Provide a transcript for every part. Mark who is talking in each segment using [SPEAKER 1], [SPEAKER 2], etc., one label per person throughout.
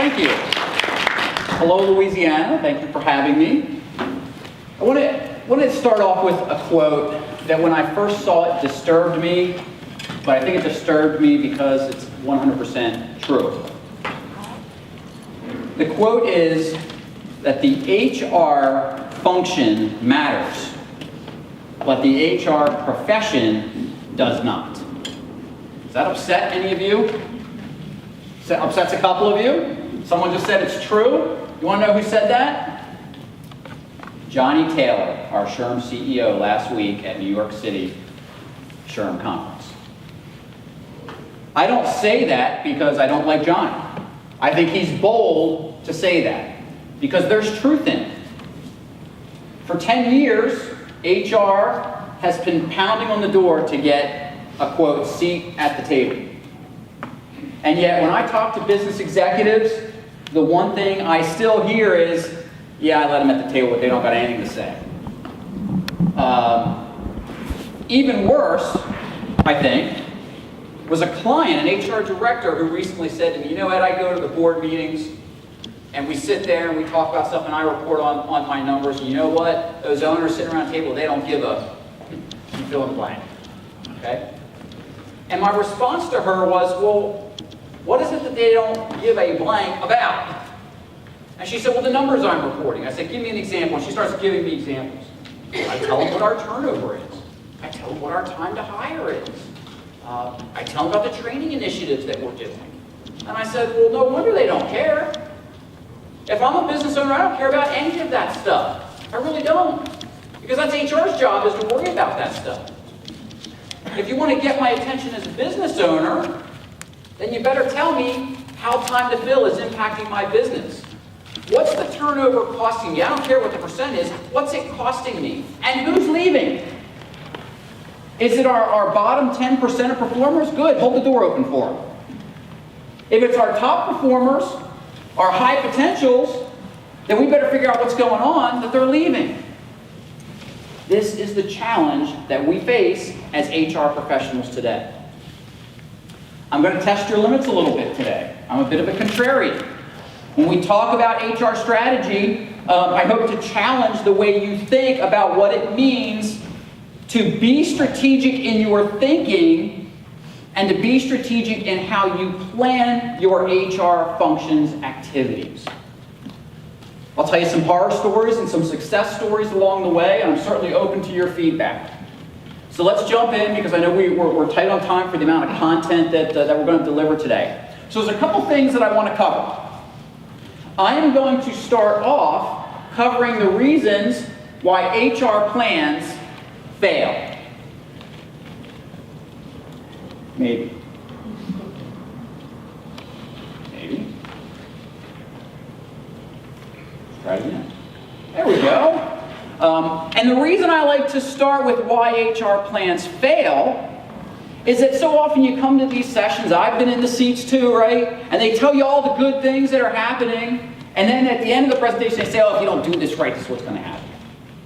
[SPEAKER 1] Thank you. Hello, Louisiana. Thank you for having me. I want to start off with a quote that when I first saw it disturbed me, but I think it disturbed me because it's 100% true. The quote is that the HR function matters, but the HR profession does not. Does that upset any of you? That upsets a couple of you? Someone just said it's true. You want to know who said that? Johnny Taylor, our SHRM CEO, last week at New York City SHRM conference. I don't say that because I don't like Johnny. I think he's bold to say that because there's truth in it. For 10 years, HR has been pounding on the door to get a, quote, seat at the table. And yet, when I talk to business executives, the one thing I still hear is, yeah, I let them at the table, but they don't got anything to say. Even worse, I think, was a client, an HR director, who recently said to me, you know, Ed, I go to the board meetings, and we sit there and we talk about stuff, and I report on my numbers, and you know what? Those owners sitting around the table, they don't give a fill in the blank. Okay? And my response to her was, well, what is it that they don't give a blank about? And she said, well, the numbers I'm reporting. I said, give me an example. And she starts giving me examples. I tell them what our turnover is. I tell them what our time to hire is. I tell them about the training initiatives that we're doing. And I said, well, no wonder they don't care. If I'm a business owner, I don't care about any of that stuff. I really don't. Because that's HR's job, is to worry about that stuff. If you want to get my attention as a business owner, then you better tell me how time to fill is impacting my business. What's the turnover costing me? I don't care what the percent is. What's it costing me? And who's leaving? Is it our bottom 10% of performers? Good, hold the door open for them. If it's our top performers, our high potentials, then we better figure out what's going on that they're leaving. This is the challenge that we face as HR professionals today. I'm going to test your limits a little bit today. I'm a bit of a contrarian. When we talk about HR strategy, I hope to challenge the way you think about what it means to be strategic in your thinking and to be strategic in how you plan your HR functions activities. I'll tell you some horror stories and some success stories along the way, and I'm certainly open to your feedback. So let's jump in because I know we're tight on time for the amount of content that we're going to deliver today. So there's a couple things that I want to cover. I am going to start off covering the reasons why HR plans fail. Maybe. Maybe. Let's try it again. There we go. And the reason I like to start with why HR plans fail is that so often you come to these sessions, I've been in the seats too, right? And they tell you all the good things that are happening, and then at the end of the presentation they say, oh, if you don't do this right, this is what's going to happen.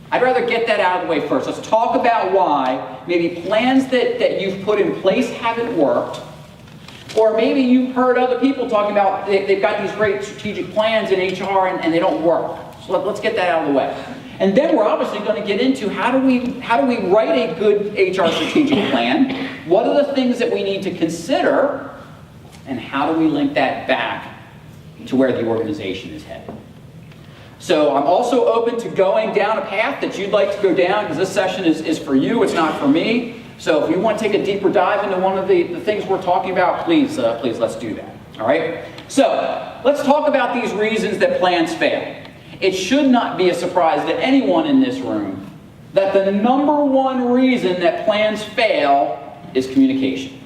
[SPEAKER 1] I'd rather get that out of the way first. Let's talk about why maybe plans that you've put in place haven't worked, or maybe you've heard other people talking about they've got these great strategic plans in HR and they don't work. So let's get that out of the way. And then we're obviously going to get into how do we write a good HR strategic plan? What are the things that we need to consider? And how do we link that back to where the organization is headed? So I'm also open to going down a path that you'd like to go down, because this session is for you, it's not for me. So if you want to take a deeper dive into one of the things we're talking about, please let's do that. All right? So let's talk about these reasons that plans fail. It should not be a surprise to anyone in this room that the number one reason that plans fail is communication.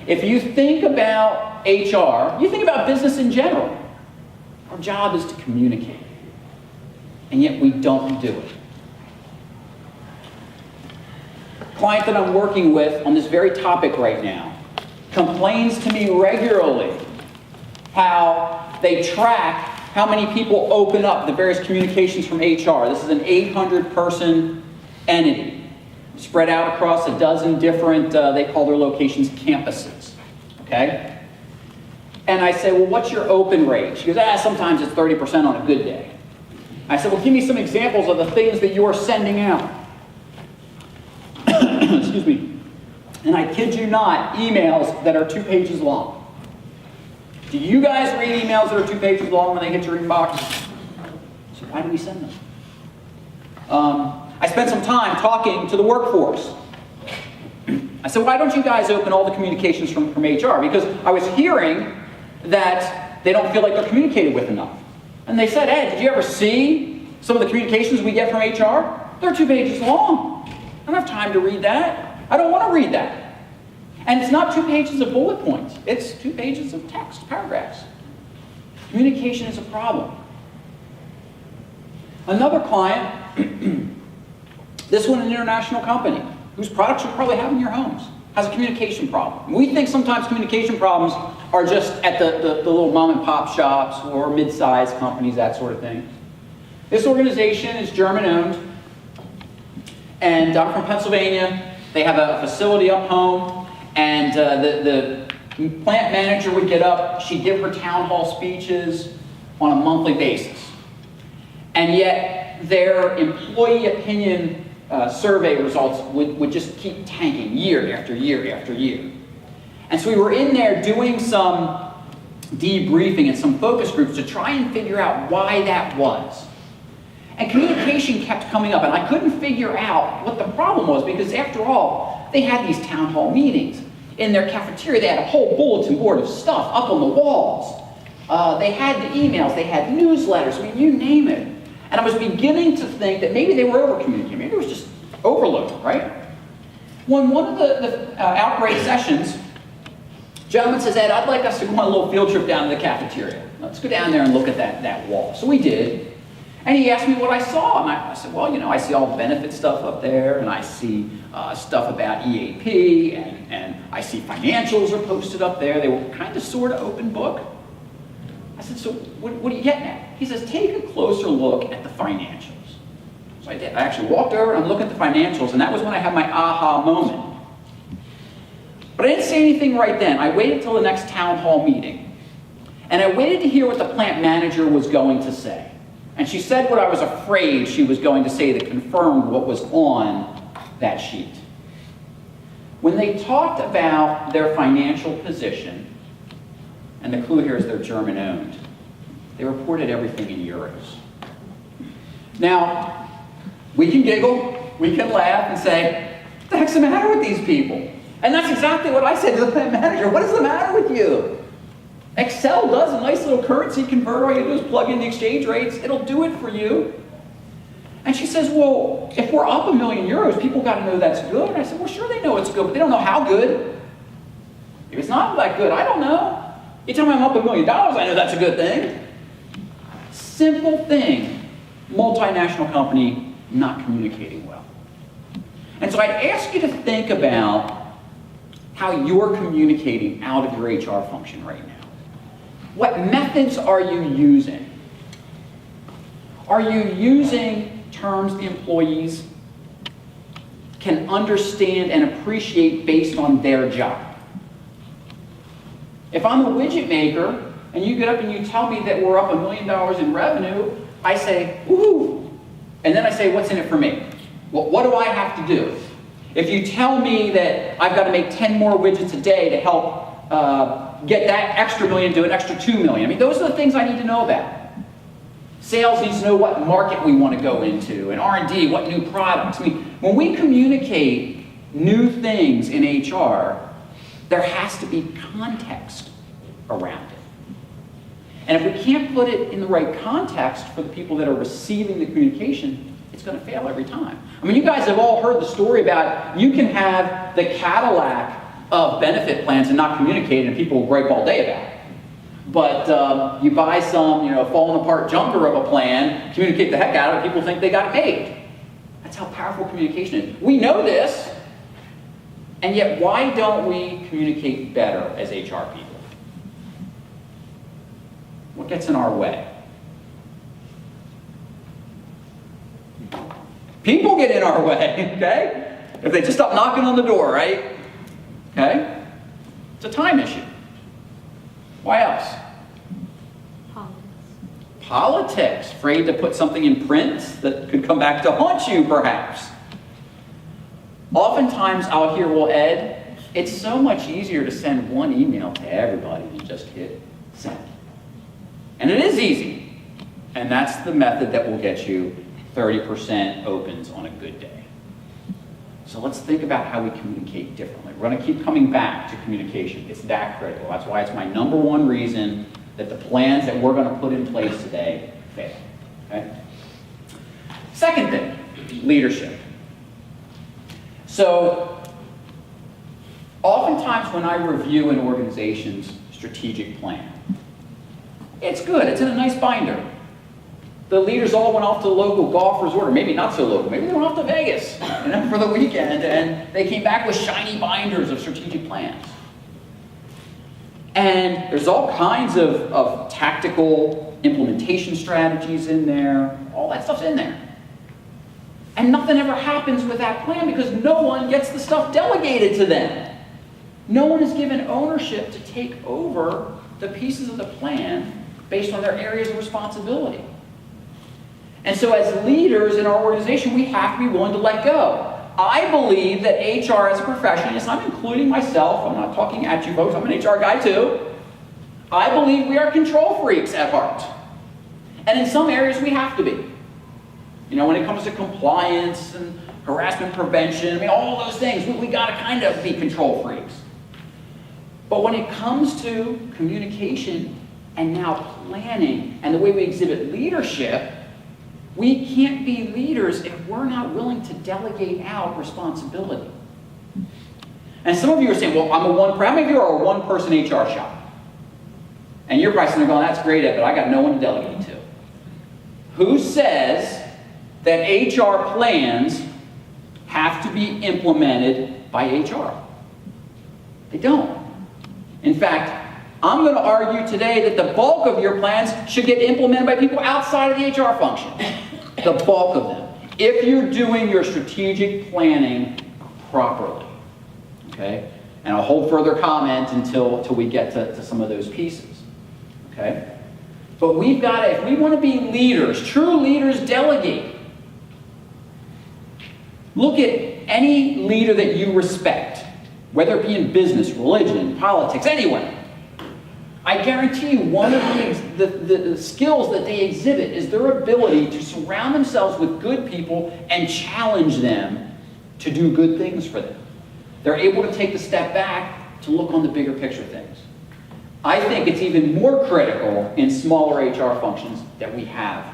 [SPEAKER 1] If you think about HR, you think about business in general. Our job is to communicate, and yet we don't do it. A client that I'm working with on this very topic right now complains to me regularly how they track how many people open up the various communications from HR. This is an 800-person entity spread out across a dozen different, they call their locations campuses. Okay? And I say, well, what's your open rate? She goes, sometimes it's 30% on a good day. I said, well, give me some examples of the things that you're sending out. Excuse me. And I kid you not, emails that are 2 pages long. Do you guys read emails that are 2 pages long when they hit your inbox? So why do we send them? I spent some time talking to the workforce. I said, why don't you guys open all the communications from HR? Because I was hearing that they don't feel like they're communicated with enough. And they said, Ed, did you ever see some of the communications we get from HR? They're 2 pages long. I don't have time to read that. I don't want to read that. And it's not 2 pages of bullet points. It's 2 pages of text, paragraphs. Communication is a problem. Another client, this one an international company, whose products you probably have in your homes, has a communication problem. We think sometimes communication problems are just at the little mom and pop shops or mid-sized companies, that sort of thing. This organization is German-owned, and I'm from Pennsylvania. They have a facility up home, and the plant manager would get up, she'd give her town hall speeches on a monthly basis. And yet their employee opinion survey results would just keep tanking year after year after year. And so we were in there doing some debriefing and some focus groups to try and figure out why that was. And communication kept coming up, and I couldn't figure out what the problem was, because after all, they had these town hall meetings. In their cafeteria, they had a whole bulletin board of stuff up on the walls. They had the emails, they had newsletters, I mean, you name it. And I was beginning to think that maybe they were over-communicating. Maybe it was just overload, right? When one of the outbreak sessions, gentleman says, Ed, I'd like us to go on a little field trip down to the cafeteria. Let's go down there and look at that wall. So we did. And he asked me what I saw. And I said, well, you know, I see all the benefit stuff up there, and I see stuff about EAP, and I see financials are posted up there. They were kind of sort of open book. I said, so what are you getting at? He says, take a closer look at the financials. So I did. I actually walked over and looked at the financials, and that was when I had my aha moment. But I didn't say anything right then. I waited till the next town hall meeting, and I waited to hear what the plant manager was going to say. And she said what I was afraid she was going to say that confirmed what was on that sheet. When they talked about their financial position, and the clue here is they're German-owned, they reported everything in euros. Now, we can giggle, we can laugh and say, what the heck's the matter with these people? And that's exactly what I said to the plant manager. What is the matter with you? Excel does a nice little currency converter. All you do is plug in the exchange rates. It'll do it for you. And she says, well, if we're up €1 million, people got to know that's good. And I said, well, sure they know it's good, but they don't know how good. If it's not that good, I don't know. You tell me I'm up $1 million, I know that's a good thing. Simple thing, multinational company not communicating well. And so I'd ask you to think about how you're communicating out of your HR function right now. What methods are you using? Are you using terms the employees can understand and appreciate based on their job? If I'm a widget maker, and you get up and you tell me that we're up $1 million in revenue, I say, woohoo! And then I say, what's in it for me? Well, what do I have to do? If you tell me that I've got to make 10 more widgets a day to help get that extra million to an extra 2 million, I mean, those are the things I need to know about. Sales needs to know what market we want to go into, and R&D, what new products. I mean, when we communicate new things in HR, there has to be context around it. And if we can't put it in the right context for the people that are receiving the communication, it's going to fail every time. I mean, you guys have all heard the story about you can have the Cadillac of benefit plans and not communicate, and people will gripe all day about it. But you buy some, falling apart junker of a plan, communicate the heck out of it, people think they got it made. That's how powerful communication is. We know this, and yet why don't we communicate better as HR people? What gets in our way? People get in our way, okay? If they just stop knocking on the door, right? Okay? It's a time issue. Why else? Politics. Afraid to put something in print that could come back to haunt you, perhaps. Oftentimes I'll hear, well, Ed, it's so much easier to send one email to everybody than just hit send. And it is easy. And that's the method that will get you 30% opens on a good day. So let's think about how we communicate differently. We're going to keep coming back to communication. It's that critical. That's why it's my number one reason that the plans that we're going to put in place today fail. Okay? Second thing, leadership. So, oftentimes when I review an organization's strategic plan, it's good. It's in a nice binder. The leaders all went off to the local golf resort, or maybe not so local. Maybe they went off to Vegas for the weekend, and they came back with shiny binders of strategic plans. And there's all kinds of tactical implementation strategies in there. All that stuff's in there. And nothing ever happens with that plan because no one gets the stuff delegated to them. No one is given ownership to take over the pieces of the plan based on their areas of responsibility. And so as leaders in our organization, we have to be willing to let go. I believe that HR as a profession, yes, I'm including myself, I'm not talking at you folks, I'm an HR guy too. I believe we are control freaks at heart. And in some areas we have to be. You know, when it comes to compliance and harassment prevention, I mean, all those things, we got to kind of be control freaks. But when it comes to communication and now planning and the way we exhibit leadership, we can't be leaders if we're not willing to delegate out responsibility. And some of you are saying, well, how many of you are a one-person HR shop? And you're probably sitting there going, that's great, Ed, but I got no one to delegate to. Who says that HR plans have to be implemented by HR? They don't. In fact, I'm going to argue today that the bulk of your plans should get implemented by people outside of the HR function. The bulk of them. If you're doing your strategic planning properly. Okay? And I'll hold further comment until we get to some of those pieces. Okay? But we've got to, if we want to be leaders, true leaders delegate. Look at any leader that you respect, whether it be in business, religion, politics, anywhere. I guarantee you one of the skills that they exhibit is their ability to surround themselves with good people and challenge them to do good things for them. They're able to take the step back to look on the bigger picture things. I think it's even more critical in smaller HR functions that we have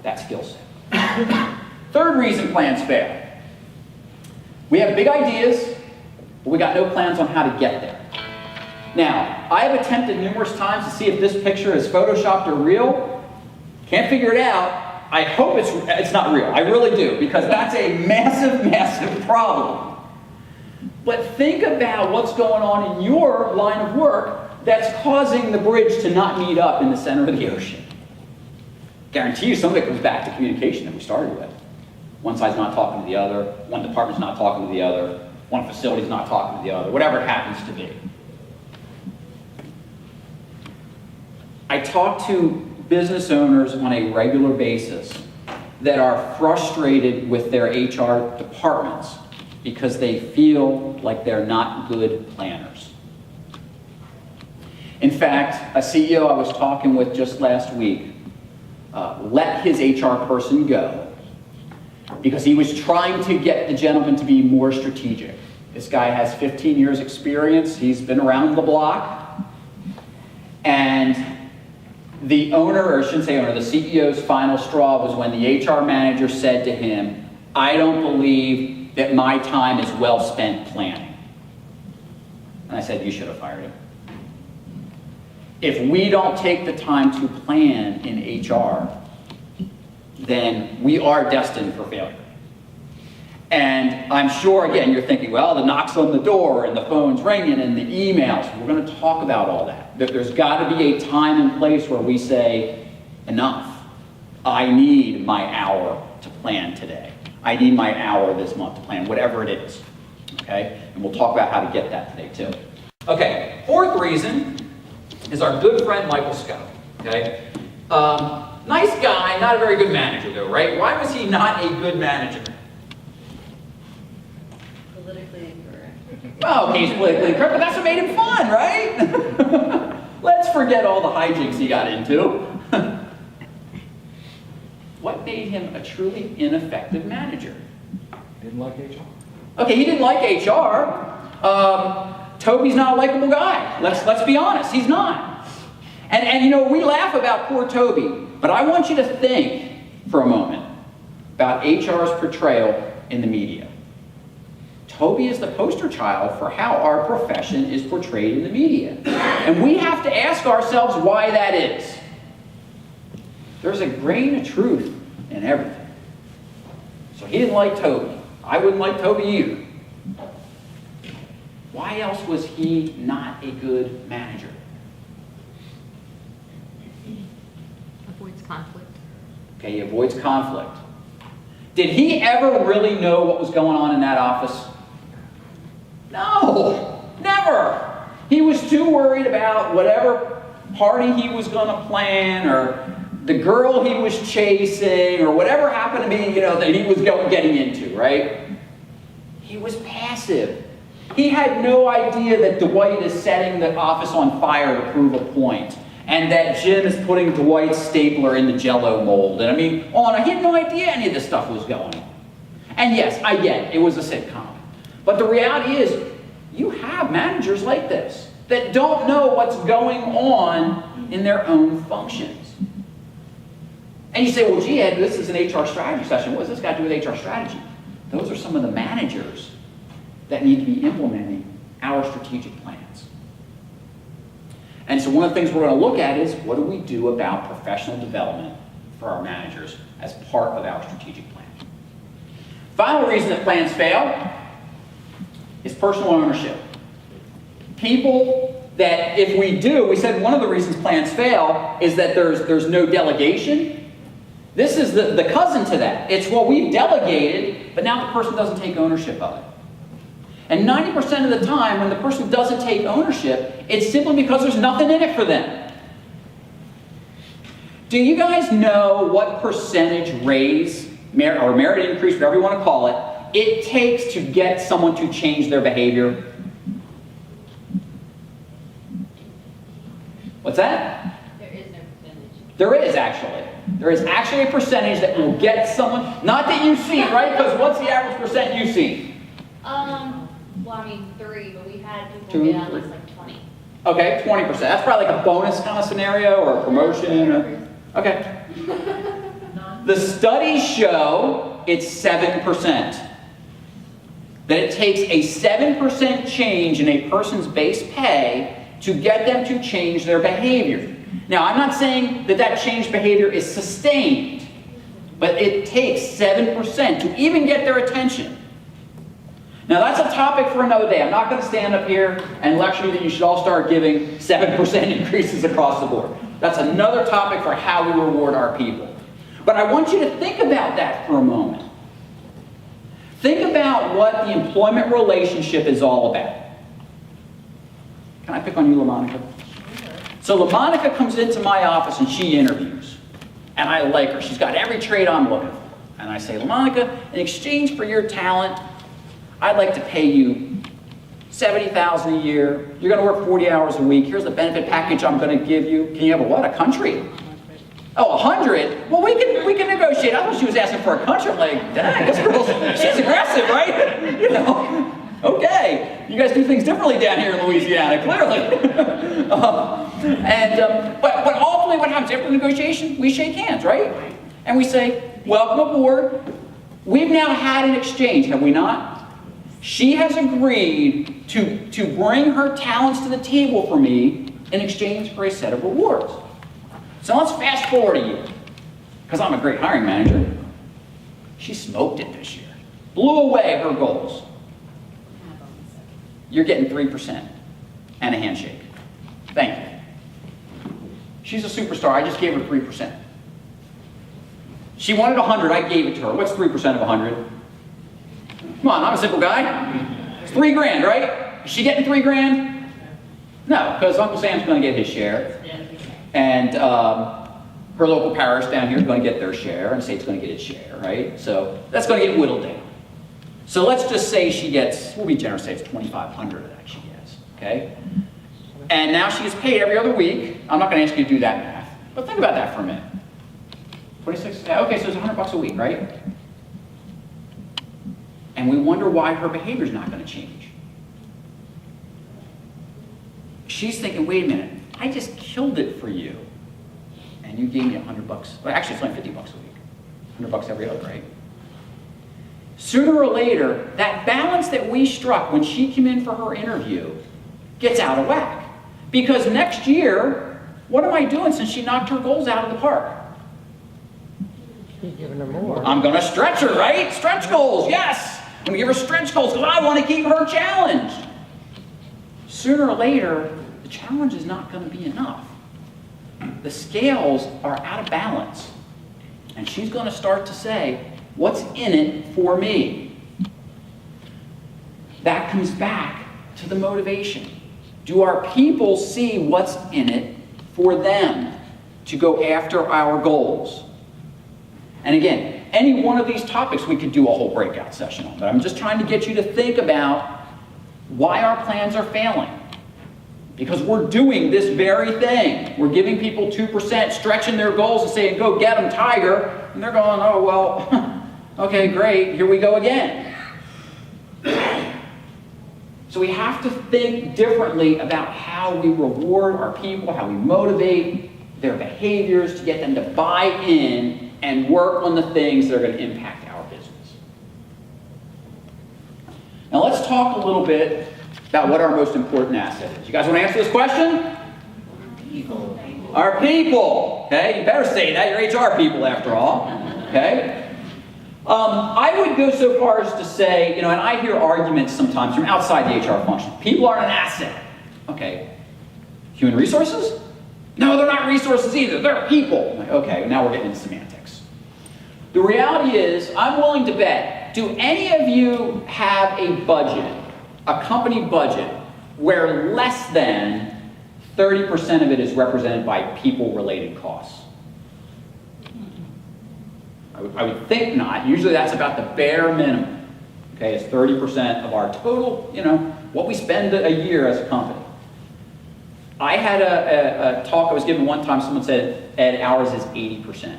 [SPEAKER 1] that skill set. Third reason plans fail. We have big ideas, but we got no plans on how to get there. Now, I have attempted numerous times to see if this picture is photoshopped or real. Can't figure it out. I hope it's not real. I really do, because that's a massive, massive problem. But think about what's going on in your line of work that's causing the bridge to not meet up in the center of the ocean. Guarantee you some of it comes back to communication that we started with. One side's not talking to the other, one department's not talking to the other, one facility's not talking to the other, whatever it happens to be. I talk to business owners on a regular basis that are frustrated with their HR departments because they feel like they're not good planners. In fact, a CEO I was talking with just last week let his HR person go because he was trying to get the gentleman to be more strategic. This guy has 15 years experience. He's been around the block. And the owner, or I shouldn't say owner, the CEO's final straw was when the HR manager said to him, I don't believe that my time is well spent planning. And I said, you should have fired him. If we don't take the time to plan in HR, then we are destined for failure. And I'm sure, again, you're thinking, well, the knocks on the door and the phone's ringing and the emails. We're going to talk about all that. There's got to be a time and place where we say, enough. I need my hour to plan today. I need my hour this month to plan, whatever it is. Okay? And we'll talk about how to get that today, too. Okay, fourth reason is our good friend Michael Scott, okay? Nice guy, not a very good manager though, right? Why was he not a good manager?
[SPEAKER 2] Politically incorrect.
[SPEAKER 1] Well, he's politically incorrect, but that's what made him fun, right? Let's forget all the hijinks he got into. What made him a truly ineffective manager?
[SPEAKER 3] Didn't like HR.
[SPEAKER 1] Okay, he didn't like HR. Toby's not a likable guy. Let's be honest, he's not. And you know, we laugh about poor Toby, but I want you to think for a moment about HR's portrayal in the media. Toby is the poster child for how our profession is portrayed in the media. And we have to ask ourselves why that is. There's a grain of truth in everything. So he didn't like Toby. I wouldn't like Toby either. Why else was he not a good manager?
[SPEAKER 2] Avoids conflict.
[SPEAKER 1] Okay, he avoids conflict. Did he ever really know what was going on in that office? No, never. He was too worried about whatever party he was going to plan, or the girl he was chasing, or whatever happened to be, you know, that he was getting into, right? He was passive. He had no idea that Dwight is setting the office on fire to prove a point, and that Jim is putting Dwight's stapler in the Jell-O mold. And I mean, he had no idea any of this stuff was going on. And yes, I get it, it was a sitcom. But the reality is, you have managers like this that don't know what's going on in their own functions. And you say, well, gee, Ed, this is an HR strategy session. What does this got to do with HR strategy? Those are some of the managers that need to be implementing our strategic plans. And so one of the things we're going to look at is, what do we do about professional development for our managers as part of our strategic plan? Final reason that plans fail is personal ownership. People that, if we said one of the reasons plans fail is that there's no delegation. This is the cousin to that. It's, well, we've delegated, but now the person doesn't take ownership of it. And 90% of the time, when the person doesn't take ownership, it's simply because there's nothing in it for them. Do you guys know what percentage raise, or merit increase, whatever you want to call it takes to get someone to change their behavior? What's that?
[SPEAKER 2] There is no percentage.
[SPEAKER 1] There is actually. There is actually a percentage that will get someone, not that you've seen, right? Because what's the average percent you've seen?
[SPEAKER 2] Well, I mean 3, but we've had people
[SPEAKER 1] 2,
[SPEAKER 2] get at
[SPEAKER 1] 3.
[SPEAKER 2] least like 20.
[SPEAKER 1] Okay, 20%. That's probably like a bonus kind of scenario or a promotion. Okay. The studies show it's 7%. That it takes a 7% change in a person's base pay to get them to change their behavior. Now, I'm not saying that changed behavior is sustained, but it takes 7% to even get their attention. Now, that's a topic for another day. I'm not going to stand up here and lecture you that you should all start giving 7% increases across the board. That's another topic for how we reward our people. But I want you to think about that for a moment. Think about what the employment relationship is all about. Can I pick on you, LaMonica? So LaMonica comes into my office and she interviews. And I like her. She's got every trait I'm looking for. And I say, LaMonica, in exchange for your talent, I'd like to pay you $70,000 a year. You're going to work 40 hours a week. Here's the benefit package I'm going to give you. Can you have a what? A country? Oh, 100? Well, we can negotiate. I thought she was asking for a country. I'm like, dang, this girl, she's aggressive, right? You know, okay. You guys do things differently down here in Louisiana, clearly. But ultimately what happens after the negotiation? We shake hands, right? And we say, welcome aboard. We've now had an exchange, have we not? She has agreed to bring her talents to the table for me in exchange for a set of rewards. So let's fast forward a year, because I'm a great hiring manager. She smoked it this year. Blew away her goals. You're getting 3% and a handshake. Thank you. She's a superstar. I just gave her 3%. She wanted 100. I gave it to her. What's 3% of 100? Come on, I'm a simple guy. It's $3 grand, right? Is she getting $3 grand? No, because Uncle Sam's going to get his share, and her local parish down here is going to get their share, and the state's going to get its share, right? So that's going to get whittled down. So let's just say she gets, we'll be generous, say it's $2,500 that she gets, okay? And now she gets paid every other week. I'm not going to ask you to do that math, but think about that for a minute. 26, okay, so it's $100 a week, right? And we wonder why her behavior is not going to change. She's thinking, wait a minute, I just killed it for you. And you gave me $100. Well, actually, it's only $50 a week. $100 every other, right? Sooner or later, that balance that we struck when she came in for her interview gets out of whack. Because next year, what am I doing since she knocked her goals out of the park?
[SPEAKER 4] You're giving her more.
[SPEAKER 1] I'm going to stretch her, right? Stretch goals, yes! I'm going to give her stretch goals because I want to keep her challenged. Sooner or later, the challenge is not going to be enough. The scales are out of balance. And she's going to start to say, what's in it for me? That comes back to the motivation. Do our people see what's in it for them to go after our goals? And again, any one of these topics we could do a whole breakout session on, but I'm just trying to get you to think about why our plans are failing. Because we're doing this very thing. We're giving people 2%, stretching their goals and saying, go get them, Tiger. And they're going, oh, well, okay, great, here we go again. So we have to think differently about how we reward our people, how we motivate their behaviors to get them to buy in and work on the things that are going to impact our business. Now let's talk a little bit about what our most important asset is. You guys want to answer this question?
[SPEAKER 2] People.
[SPEAKER 1] Our people. Okay, you better say that. You're HR people after all. Okay. I would go so far as to say, and I hear arguments sometimes from outside the HR function. People aren't an asset. Okay. Human resources? No, they're not resources either. They're people. Like, okay, now we're getting into semantics. The reality is, I'm willing to bet, do any of you have a budget, a company budget, where less than 30% of it is represented by people-related costs? I would think not. Usually that's about the bare minimum. Okay, it's 30% of our total, what we spend a year as a company. I had a talk I was given one time, someone said, Ed, ours is 80%.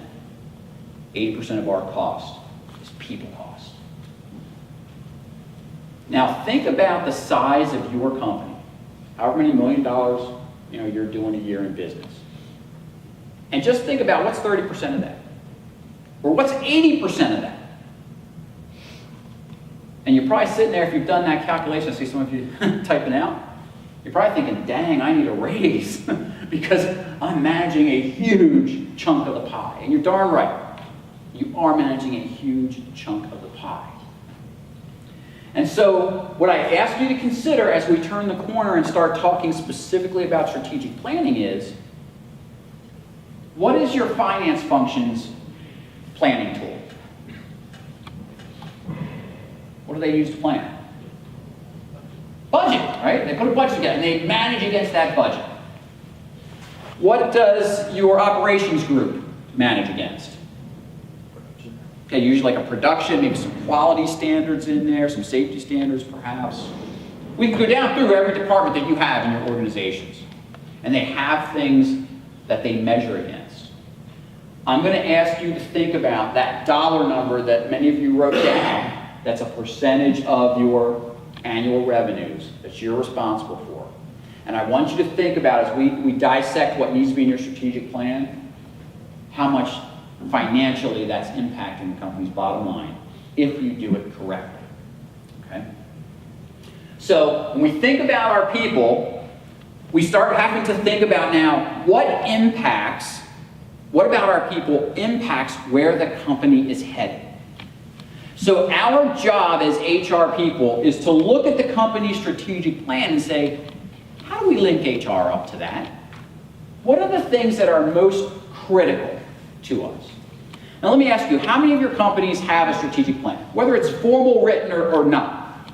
[SPEAKER 1] 80% of our cost is people cost. Now think about the size of your company. However many $1 million you're doing a year in business. And just think about what's 30% of that? Or what's 80% of that? And you're probably sitting there, if you've done that calculation, I see some of you typing out, you're probably thinking, dang, I need a raise because I'm managing a huge chunk of the pie. And you're darn right. You are managing a huge chunk of the pie. And so what I ask you to consider as we turn the corner and start talking specifically about strategic planning is, what is your finance function's planning tool? What do they use to plan? Budget, right? They put a budget together and they manage against that budget. What does your operations group manage against? Okay, usually like a production, maybe some quality standards in there, some safety standards perhaps. We can go down through every department that you have in your organizations. And they have things that they measure against. I'm going to ask you to think about that dollar number that many of you wrote down. That's a percentage of your annual revenues that you're responsible for. And I want you to think about, as we dissect what needs to be in your strategic plan, how much financially that's impacting the company's bottom line if you do it correctly. Okay? So when we think about our people, we start having to think about now what about our people impacts where the company is headed. So our job as HR people is to look at the company's strategic plan and say, how do we link HR up to that? What are the things that are most critical to us? Now let me ask you, how many of your companies have a strategic plan? Whether it's formal, written, or not.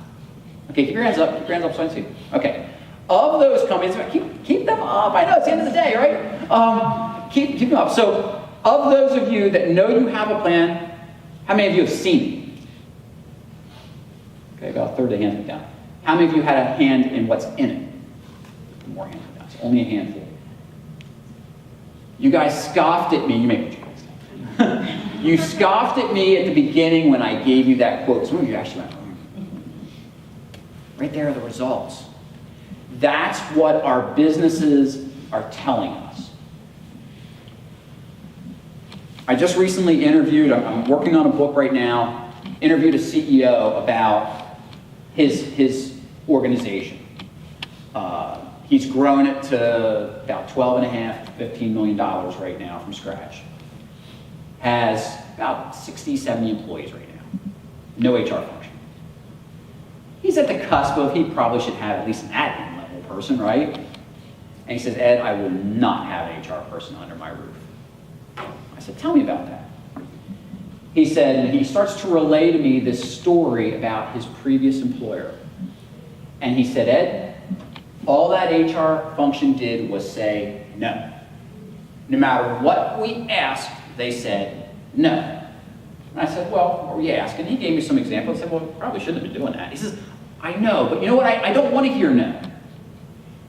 [SPEAKER 1] Okay, keep your hands up so I can see. Okay. Of those companies, keep them up. I know it's the end of the day, right? Keep them up. So, of those of you that know you have a plan, how many of you have seen it? Okay, about a third of the hands went down. How many of you had a hand in what's in it? More hands went down. It's only a handful. You guys scoffed at me. You may put your hands down. You scoffed at me at the beginning when I gave you that quote. Some of you actually went, right there are the results. That's what our businesses are telling us. I just recently interviewed, I'm working on a book right now, interviewed a CEO about his organization. He's grown it to about $12.5, $15 million right now from scratch. Has about 60, 70 employees right now. No HR function. He's at the cusp of, he probably should have at least an admin level person, right? And he says, Ed, I will not have an HR person under my roof. I said, tell me about that. He said, and he starts to relay to me this story about his previous employer. And he said, Ed, all that HR function did was say no. No matter what we asked, they said no. And I said, well, what were you asking? He gave me some examples. I said, well, probably shouldn't have been doing that. He says, I know, but you know what? I don't want to hear no.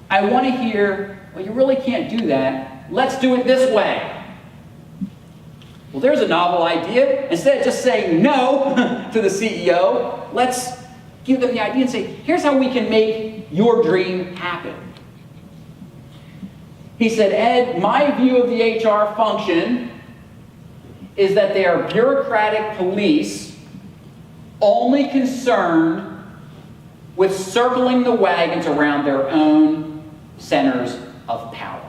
[SPEAKER 1] I want to hear, well, you really can't do that. Let's do it this way. Well, there's a novel idea. Instead of just saying no to the CEO, let's give them the idea and say, here's how we can make your dream happen. He said, Ed, my view of the HR function is that they are bureaucratic police only concerned with circling the wagons around their own centers of power.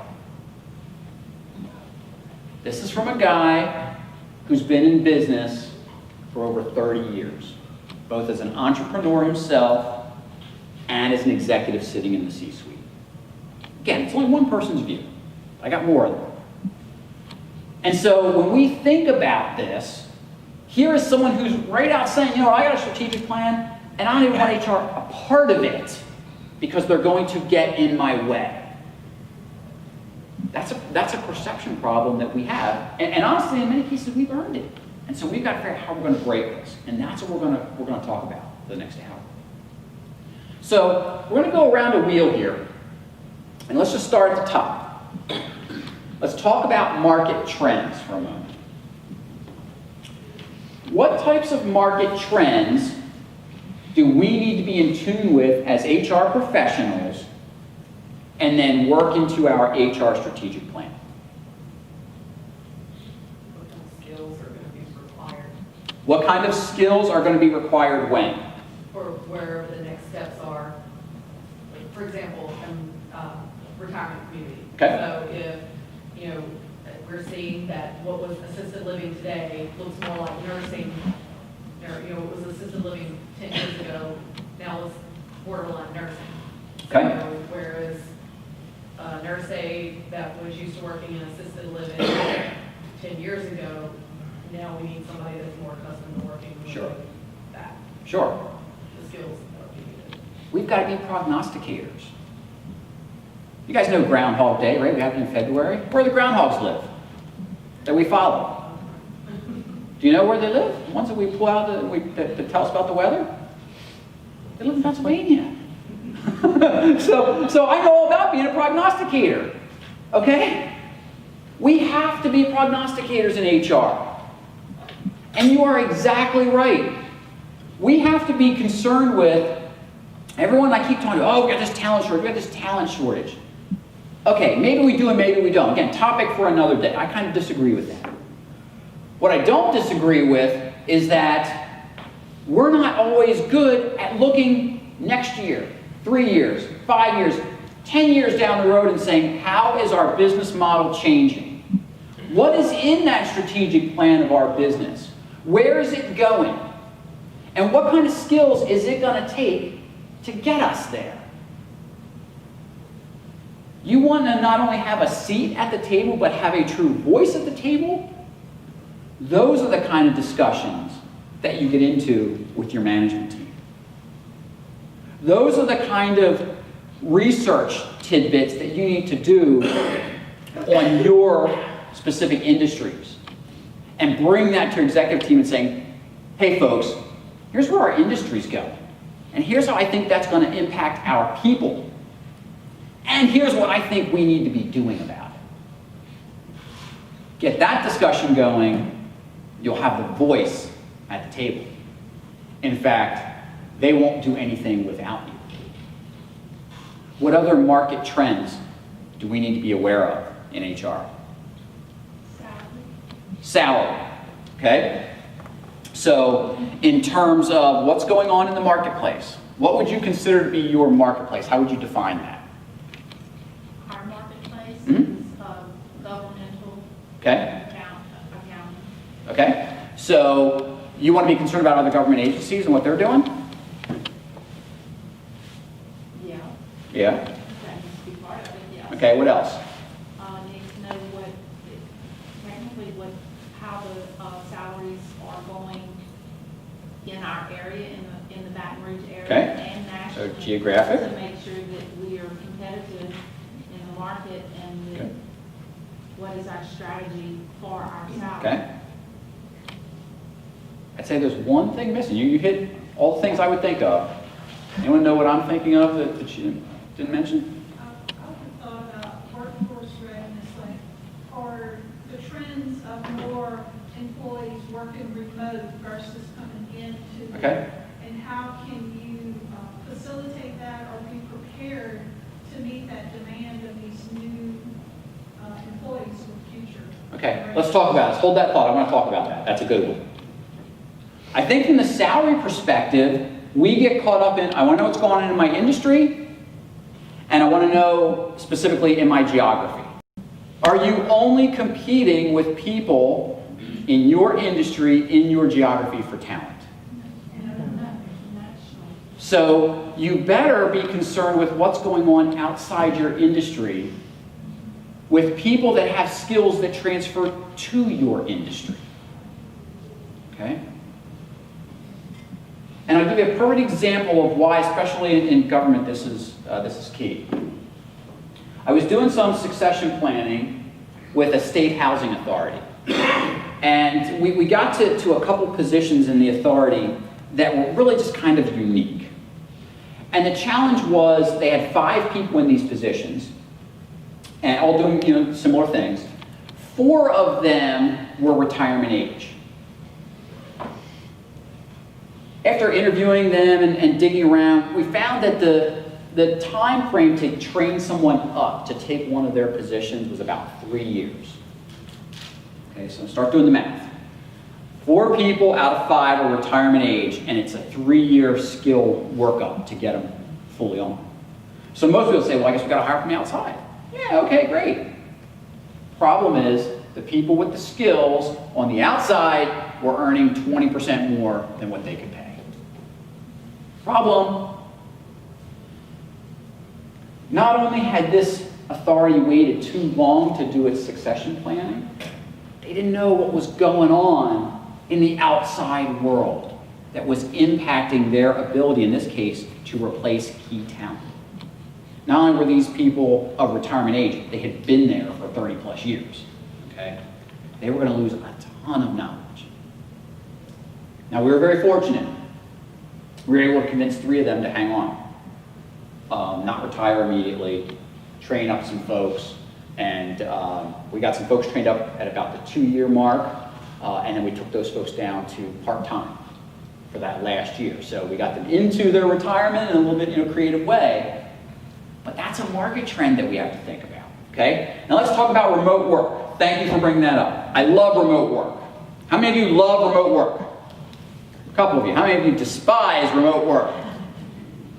[SPEAKER 1] This is from a guy who's been in business for over 30 years, both as an entrepreneur himself and as an executive sitting in the C-suite. Again, it's only one person's view. I got more of them. And so when we think about this, here is someone who's right out saying, you know, I got a strategic plan, and I don't even want HR a part of it because they're going to get in my way. That's a perception problem that we have. And honestly, in many cases, we've earned it. And so we've got to figure out how we're going to break this. And that's what we're going to talk about for the next hour. So we're going to go around a wheel here. And let's just start at the top. Let's talk about market trends for a moment. What types of market trends do we need to be in tune with as HR professionals and then work into our HR strategic plan?
[SPEAKER 5] What kind of skills are going to be required?
[SPEAKER 1] What kind of skills are going to be required when?
[SPEAKER 5] For wherever the next steps are. Like, for example, retirement community.
[SPEAKER 1] Okay.
[SPEAKER 5] So if, you know, we're seeing that what was assisted living today looks more like nursing, or, you know, what was assisted living 10 years ago, now it's borderline nursing.
[SPEAKER 1] Okay.
[SPEAKER 5] So, whereas a nurse aide that was used to working in assisted living 10 years ago, now we need somebody that's more accustomed to working with
[SPEAKER 1] Sure.
[SPEAKER 5] that,
[SPEAKER 1] Sure.
[SPEAKER 5] the skills that are needed.
[SPEAKER 1] We've got to be prognosticators. You guys know Groundhog Day, right? We have it in February. Where do the groundhogs live that we follow? Do you know where they live? The ones that we pull out that tell us about the weather? They live in Pennsylvania. So I know all about being a prognosticator. Okay? We have to be prognosticators in HR. And you are exactly right. We have to be concerned with everyone. I keep talking about, oh, we got this talent shortage, we got this talent shortage. Okay, maybe we do and maybe we don't. Again, topic for another day. I kind of disagree with that. What I don't disagree with is that we're not always good at looking next year, 3 years, 5 years, 10 years down the road and saying, how is our business model changing? What is in that strategic plan of our business? Where is it going? And what kind of skills is it going to take to get us there? You want to not only have a seat at the table, but have a true voice at the table? Those are the kind of discussions that you get into with your management team. Those are the kind of research tidbits that you need to do on your specific industries and bring that to your executive team and saying, hey folks, here's where our industries go. And here's how I think that's going to impact our people. And here's what I think we need to be doing about it. Get that discussion going, you'll have the voice at the table. In fact, they won't do anything without you. What other market trends do we need to be aware of in HR? Salary. Okay? So, in terms of what's going on in the marketplace, what would you consider to be your marketplace? How would you define that?
[SPEAKER 2] Our marketplace
[SPEAKER 1] Mhm.
[SPEAKER 2] is governmental,
[SPEAKER 1] Okay?
[SPEAKER 2] accounting.
[SPEAKER 1] Okay? So, you want to be concerned about other government agencies and what they're doing?
[SPEAKER 2] Yeah,
[SPEAKER 1] Yeah.
[SPEAKER 2] that needs to be part of it, yes.
[SPEAKER 1] Okay, what else?
[SPEAKER 2] Need to know technically how the salaries are going in our area, in the Baton Rouge area.
[SPEAKER 1] Okay.
[SPEAKER 2] And
[SPEAKER 1] So
[SPEAKER 2] nationally.
[SPEAKER 1] geographic.
[SPEAKER 2] To make sure that we are competitive in the market and that
[SPEAKER 1] Okay.
[SPEAKER 2] what is our strategy for our salary.
[SPEAKER 1] Okay. I'd say there's one thing missing. You hit all the things I would think of. Anyone know what I'm thinking of that you didn't mention?
[SPEAKER 6] I would thought about workforce readiness, like, or the trends of more employees working remote versus coming into.
[SPEAKER 1] Okay.
[SPEAKER 6] And how can you facilitate that or be prepared to meet that demand of these new employees in the future?
[SPEAKER 1] Okay, let's talk about it. Hold that thought. I want to talk about that. That's a good one. I think from the salary perspective, we get caught up in, I want to know what's going on in my industry, and I want to know specifically in my geography. Are you only competing with people in your industry, in your geography for talent? So you better be concerned with what's going on outside your industry with people that have skills that transfer to your industry. Okay? And I'll give you a perfect example of why, especially in government, this is key. I was doing some succession planning with a state housing authority. And we got to a couple positions in the authority that were really just kind of unique. And the challenge was they had 5 people in these positions, and all doing similar things. 4 of them were retirement age. After interviewing them and digging around, we found that the time frame to train someone up to take one of their positions was about 3 years. Okay, so start doing the math. 4 people out of 5 are retirement age, and it's a 3-year skill workup to get them fully on. So most people say, well, I guess we've got to hire from the outside. Yeah, okay, great. Problem is, the people with the skills on the outside were earning 20% more than what they could pay. Problem. Not only had this authority waited too long to do its succession planning, they didn't know what was going on in the outside world that was impacting their ability, in this case, to replace key talent. Not only were these people of retirement age, they had been there for 30 plus years. Okay? They were going to lose a ton of knowledge. Now, we were very fortunate. We were able to convince 3 of them to hang on, not retire immediately, train up some folks, and we got some folks trained up at about the 2-year mark, and then we took those folks down to part-time for that last year. So we got them into their retirement in a little bit creative way, but that's a market trend that we have to think about. Okay? Now let's talk about remote work. Thank you for bringing that up. I love remote work. How many of you love remote work? A couple of you. How many of you despise remote work?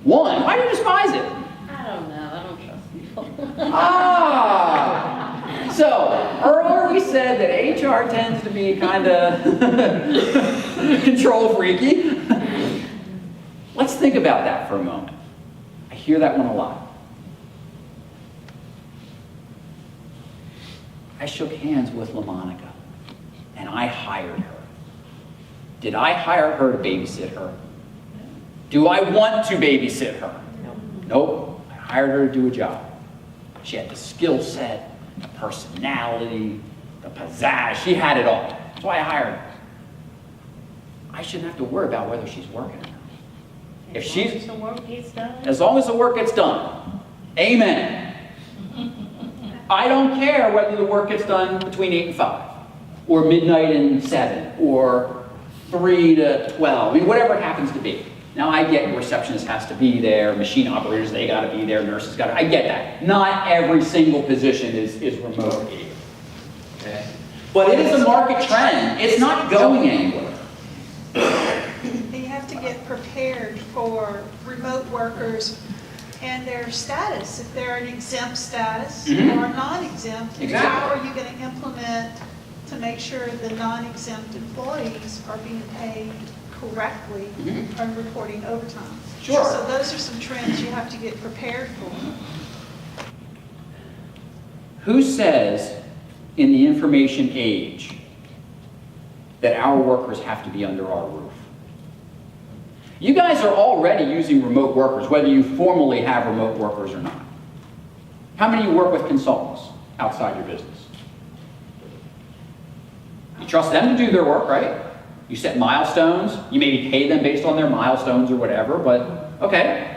[SPEAKER 1] 1. Why do you despise it?
[SPEAKER 7] I don't know. I don't trust people.
[SPEAKER 1] Ah! So, earlier we said that HR tends to be kind of control freaky. Let's think about that for a moment. I hear that one a lot. I shook hands with LaMonica, and I hired her. Did I hire her to babysit her? Do I want to babysit her? Nope. I hired her to do a job. She had the skill set, the personality, the pizzazz. She had it all. That's why I hired her. I shouldn't have to worry about whether she's working or not. If she's,
[SPEAKER 7] The work gets done.
[SPEAKER 1] as long as the work gets done. Amen. I don't care whether the work gets done between 8 and 5, or midnight and 7, or 3 to 12, I mean, whatever it happens to be. Now, I get receptionist has to be there, machine operators, they gotta be there, nurses gotta, I get that. Not every single position is remote either. Okay? But it is a market trend. It's not going anywhere.
[SPEAKER 6] You have to get prepared for remote workers and their status, if they're an exempt status
[SPEAKER 1] Mhm.
[SPEAKER 6] or non-exempt. And
[SPEAKER 1] Exactly.
[SPEAKER 6] how are you going to implement to make sure the non-exempt employees are being paid correctly
[SPEAKER 1] Mhm.
[SPEAKER 6] and reporting overtime?
[SPEAKER 1] Sure.
[SPEAKER 6] So those are some trends you have to get prepared for.
[SPEAKER 1] Who says in the information age that our workers have to be under our roof? You guys are already using remote workers, whether you formally have remote workers or not. How many of you work with consultants outside your business? You trust them to do their work, right? You set milestones. You maybe pay them based on their milestones or whatever, but okay.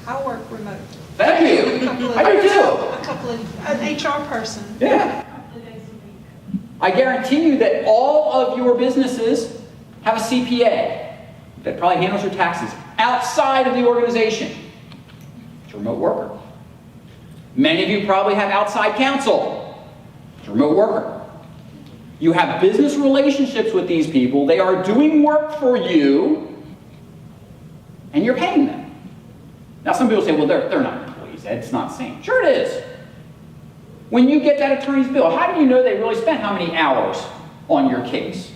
[SPEAKER 6] I work remote.
[SPEAKER 1] Thank you. I do too.
[SPEAKER 6] An HR person.
[SPEAKER 1] Yeah.
[SPEAKER 6] A couple of days a week.
[SPEAKER 1] I guarantee you that all of your businesses have a CPA that probably handles your taxes outside of the organization. It's a remote worker. Many of you probably have outside counsel. It's a remote worker. You have business relationships with these people. They are doing work for you, and you're paying them. Now, some people say, well, they're not employees. It's not the same. Sure it is. When you get that attorney's bill, how do you know they really spent how many hours on your case?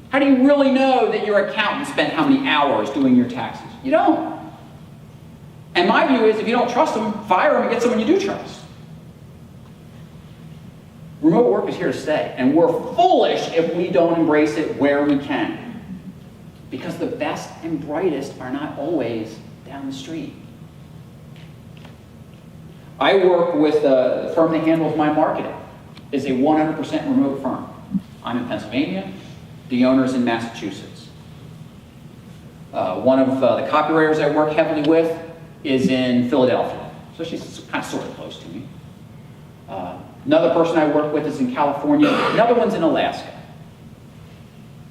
[SPEAKER 1] How do you really know that your accountant spent how many hours doing your taxes? You don't. And my view is, if you don't trust them, fire them and get someone you do trust. Remote work is here to stay, and we're foolish if we don't embrace it where we can. Because the best and brightest are not always down the street. I work with the firm that handles my marketing. It's a 100% remote firm. I'm in Pennsylvania. The owner's in Massachusetts. One of the copywriters I work heavily with is in Philadelphia. So she's kind of sort of close to me. Another person I work with is in California. Another one's in Alaska.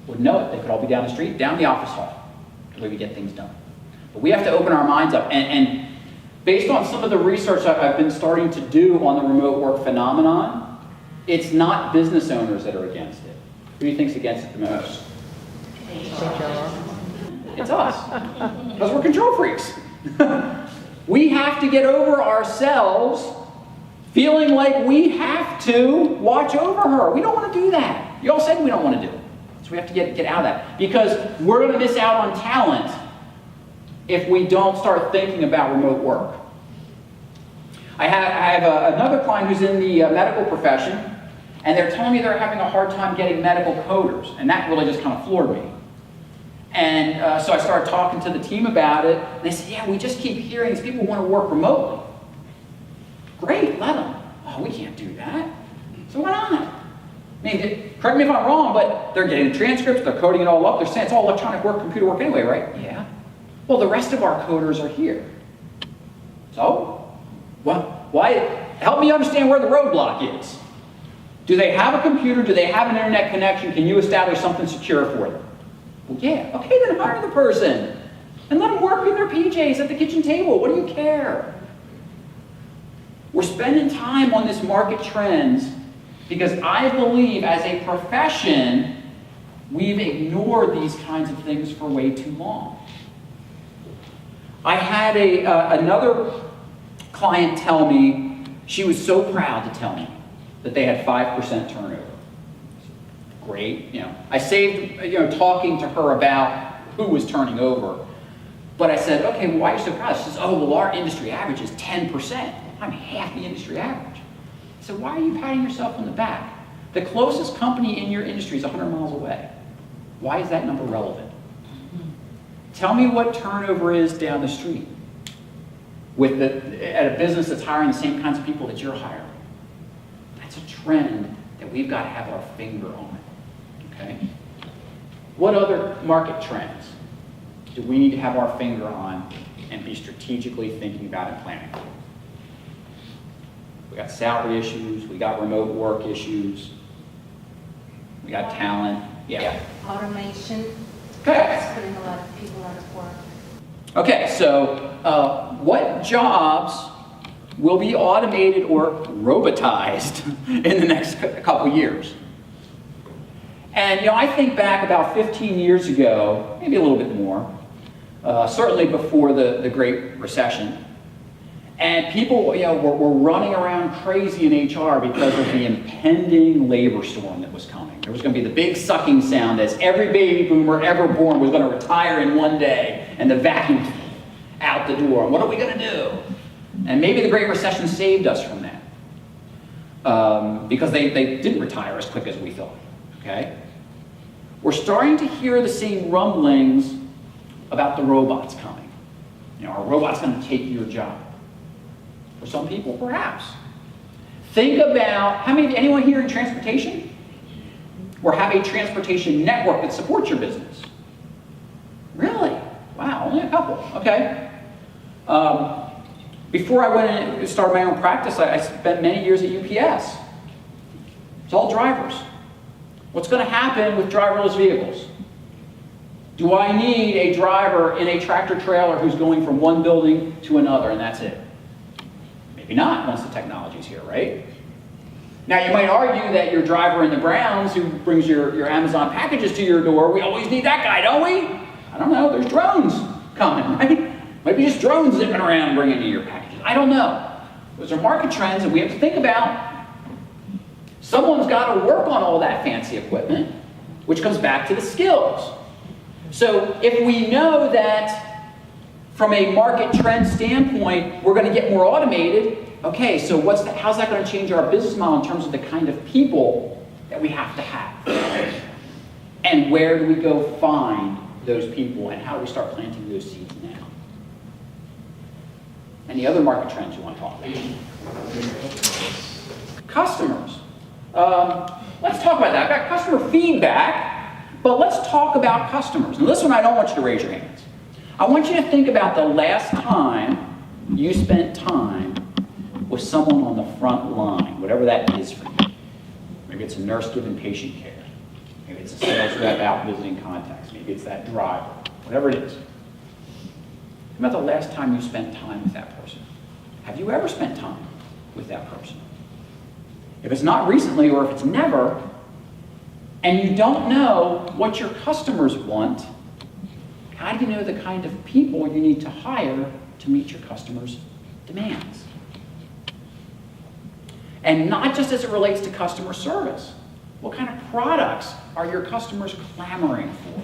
[SPEAKER 1] Wouldn't know it. They could all be down the street, down the office hall, the way we get things done. But we have to open our minds up. And based on some of the research I've been starting to do on the remote work phenomenon, it's not business owners that are against it. Who do you think's against it the most? It's us. Because we're control freaks. We have to get over ourselves feeling like we have to watch over her. We don't want to do that. You all said we don't want to do it. So we have to get out of that. Because we're going to miss out on talent if we don't start thinking about remote work. I have another client who's in the medical profession, and they're telling me they're having a hard time getting medical coders, and that really just kind of floored me. And so I started talking to the team about it, and they said, yeah, we just keep hearing these people want to work remotely. Great, let them. Oh, we can't do that. So why not? I mean, correct me if I'm wrong, but they're getting the transcripts, they're coding it all up, they're saying it's all electronic work, computer work anyway, right? Yeah. Well, the rest of our coders are here. So, well, why? Help me understand where the roadblock is. Do they have a computer? Do they have an internet connection? Can you establish something secure for them? Well, yeah. Okay, then hire the person. And let them work in their PJs at the kitchen table. What do you care? We're spending time on this market trends because I believe as a profession, we've ignored these kinds of things for way too long. I had another client tell me, she was so proud to tell me that they had 5% turnover. Great, I saved, talking to her about who was turning over. But I said, okay, well, why are you so proud? She says, oh, well, our industry average is 10%. I'm half the industry average. I said, why are you patting yourself on the back? The closest company in your industry is 100 miles away. Why is that number relevant? Tell me what turnover is down the street. at a business that's hiring the same kinds of people that you're hiring. That's a trend that we've got to have our finger on, okay? What other market trends do we need to have our finger on and be strategically thinking about and planning for? We got salary issues, we got remote work issues, we got talent, yeah.
[SPEAKER 8] Automation.
[SPEAKER 1] Okay.
[SPEAKER 8] It's putting a lot of people out of work.
[SPEAKER 1] Okay, so what jobs will be automated or robotized in the next couple years? And, I think back about 15 years ago, maybe a little bit more, certainly before the Great Recession, and people, were running around crazy in HR because of the impending labor storm that was coming. There was going to be the big sucking sound as every baby boomer ever born was going to retire in one day, and the vacuum out the door. And what are we going to do? And maybe the Great Recession saved us from that, because they didn't retire as quick as we thought. Okay, we're starting to hear the same rumblings about the robots coming. Are robots going to take your job? For some people, perhaps. Think about, anyone here in transportation? Or have a transportation network that supports your business? Really? Wow, only a couple. Okay. Before I went and started my own practice, I spent many years at UPS. It's all drivers. What's going to happen with driverless vehicles? Do I need a driver in a tractor trailer who's going from one building to another and that's it? Maybe not once the technology's here, right? Now you might argue that your driver in the Browns who brings your Amazon packages to your door, we always need that guy, don't we? I don't know, there's drones coming, right? Might be just drones zipping around bringing you your packages. I don't know. Those are market trends that we have to think about. Someone's got to work on all that fancy equipment, which comes back to the skills. So if we know that from a market trend standpoint, we're going to get more automated, okay, so how's that going to change our business model in terms of the kind of people that we have to have? And where do we go find those people, and how do we start planting those seeds now? Any other market trends you want to talk about? Customers. Let's talk about that. I've got customer feedback, but let's talk about customers. Now this one I don't want you to raise your hands. I want you to think about the last time you spent time with someone on the front line, whatever that is for you. Maybe it's a nurse giving patient care. Maybe it's a sales rep out visiting contacts. Maybe it's that driver. Whatever it is. Think about the last time you spent time with that person. Have you ever spent time with that person? If it's not recently or if it's never, and you don't know what your customers want, how do you know the kind of people you need to hire to meet your customers' demands? And not just as it relates to customer service. What kind of products are your customers clamoring for?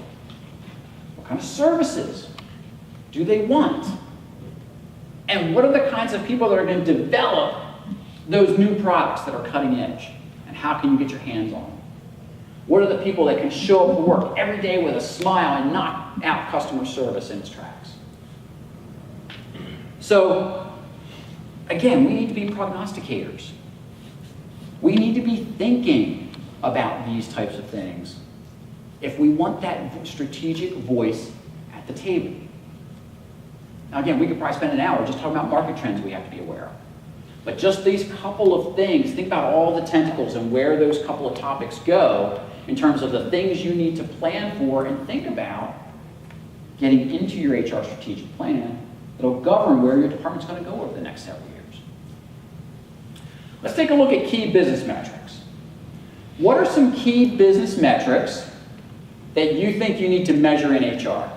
[SPEAKER 1] What kind of services do they want? And what are the kinds of people that are going to develop those new products that are cutting edge? And how can you get your hands on them? What are the people that can show up to work every day with a smile and knock out customer service in its tracks? So, again, we need to be prognosticators. We need to be thinking about these types of things if we want that strategic voice at the table. Now, again, we could probably spend an hour just talking about market trends we have to be aware of. But just these couple of things, think about all the tentacles and where those couple of topics go in terms of the things you need to plan for and think about getting into your HR strategic plan that'll govern where your department's going to go over the next several years. Let's take a look at key business metrics. What are some key business metrics that you think you need to measure in HR?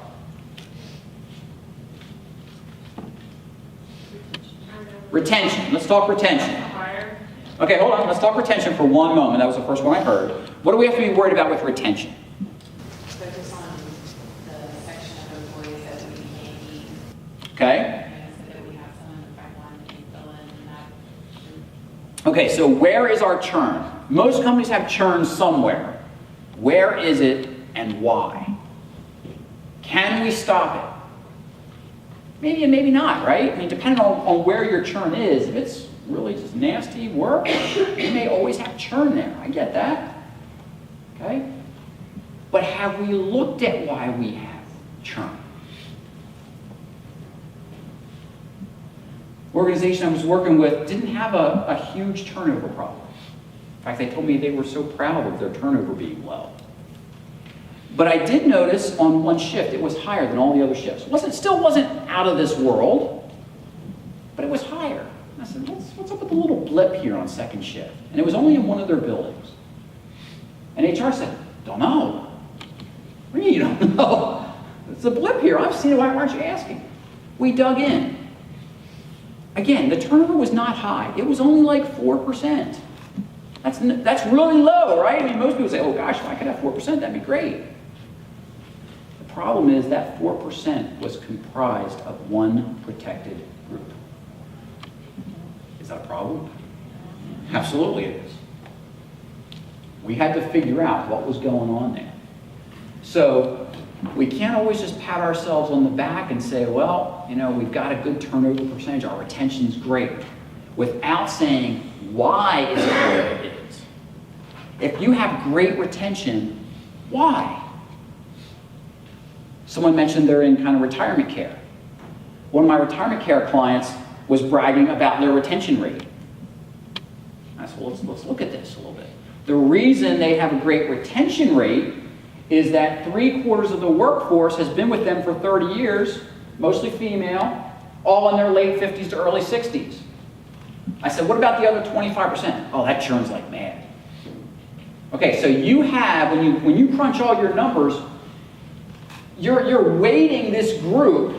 [SPEAKER 1] Retention. Let's talk retention. Okay, hold on. Let's talk retention for one moment. That was the first one I heard. What do we have to be worried about with retention?
[SPEAKER 5] Focus on the section of employees that we may need.
[SPEAKER 1] Okay.
[SPEAKER 5] So that we have someone in the pipeline that can fill in that.
[SPEAKER 1] Okay, so where is our churn? Most companies have churn somewhere. Where is it and why? Can we stop it? Maybe and maybe not, right? I mean, depending on where your churn is, if it's really just nasty work, you may always have churn there. I get that. Okay? But have we looked at why we have churn? Organization I was working with didn't have a huge turnover problem. In fact, they told me they were so proud of their turnover being low. But I did notice on one shift it was higher than all the other shifts. Still wasn't out of this world, but it was higher. And I said, what's up with the little blip here on second shift? And it was only in one of their buildings. And HR said, don't know. What do you mean you don't know? It's a blip here. I've seen it. Why aren't you asking? We dug in. Again, the turnover was not high. It was only like 4%. That's really low, right? I mean, most people say, oh gosh, if I could have 4%, that'd be great. The problem is that 4% was comprised of one protected group. Is that a problem? Absolutely it is. We had to figure out what was going on there. So we can't always just pat ourselves on the back and say, well, you know, we've got a good turnover percentage, our retention's great, without saying, why is it where it is? If you have great retention, why? Someone mentioned they're in kind of retirement care. One of my retirement care clients was bragging about their retention rate. I said, well, let's look at this a little bit. The reason they have a great retention rate is that 3/4 of the workforce has been with them for 30 years, mostly female, all in their late 50s to early 60s. I said, what about the other 25%? Oh, that churns like mad. Okay, so you have, when you crunch all your numbers, you're weighting this group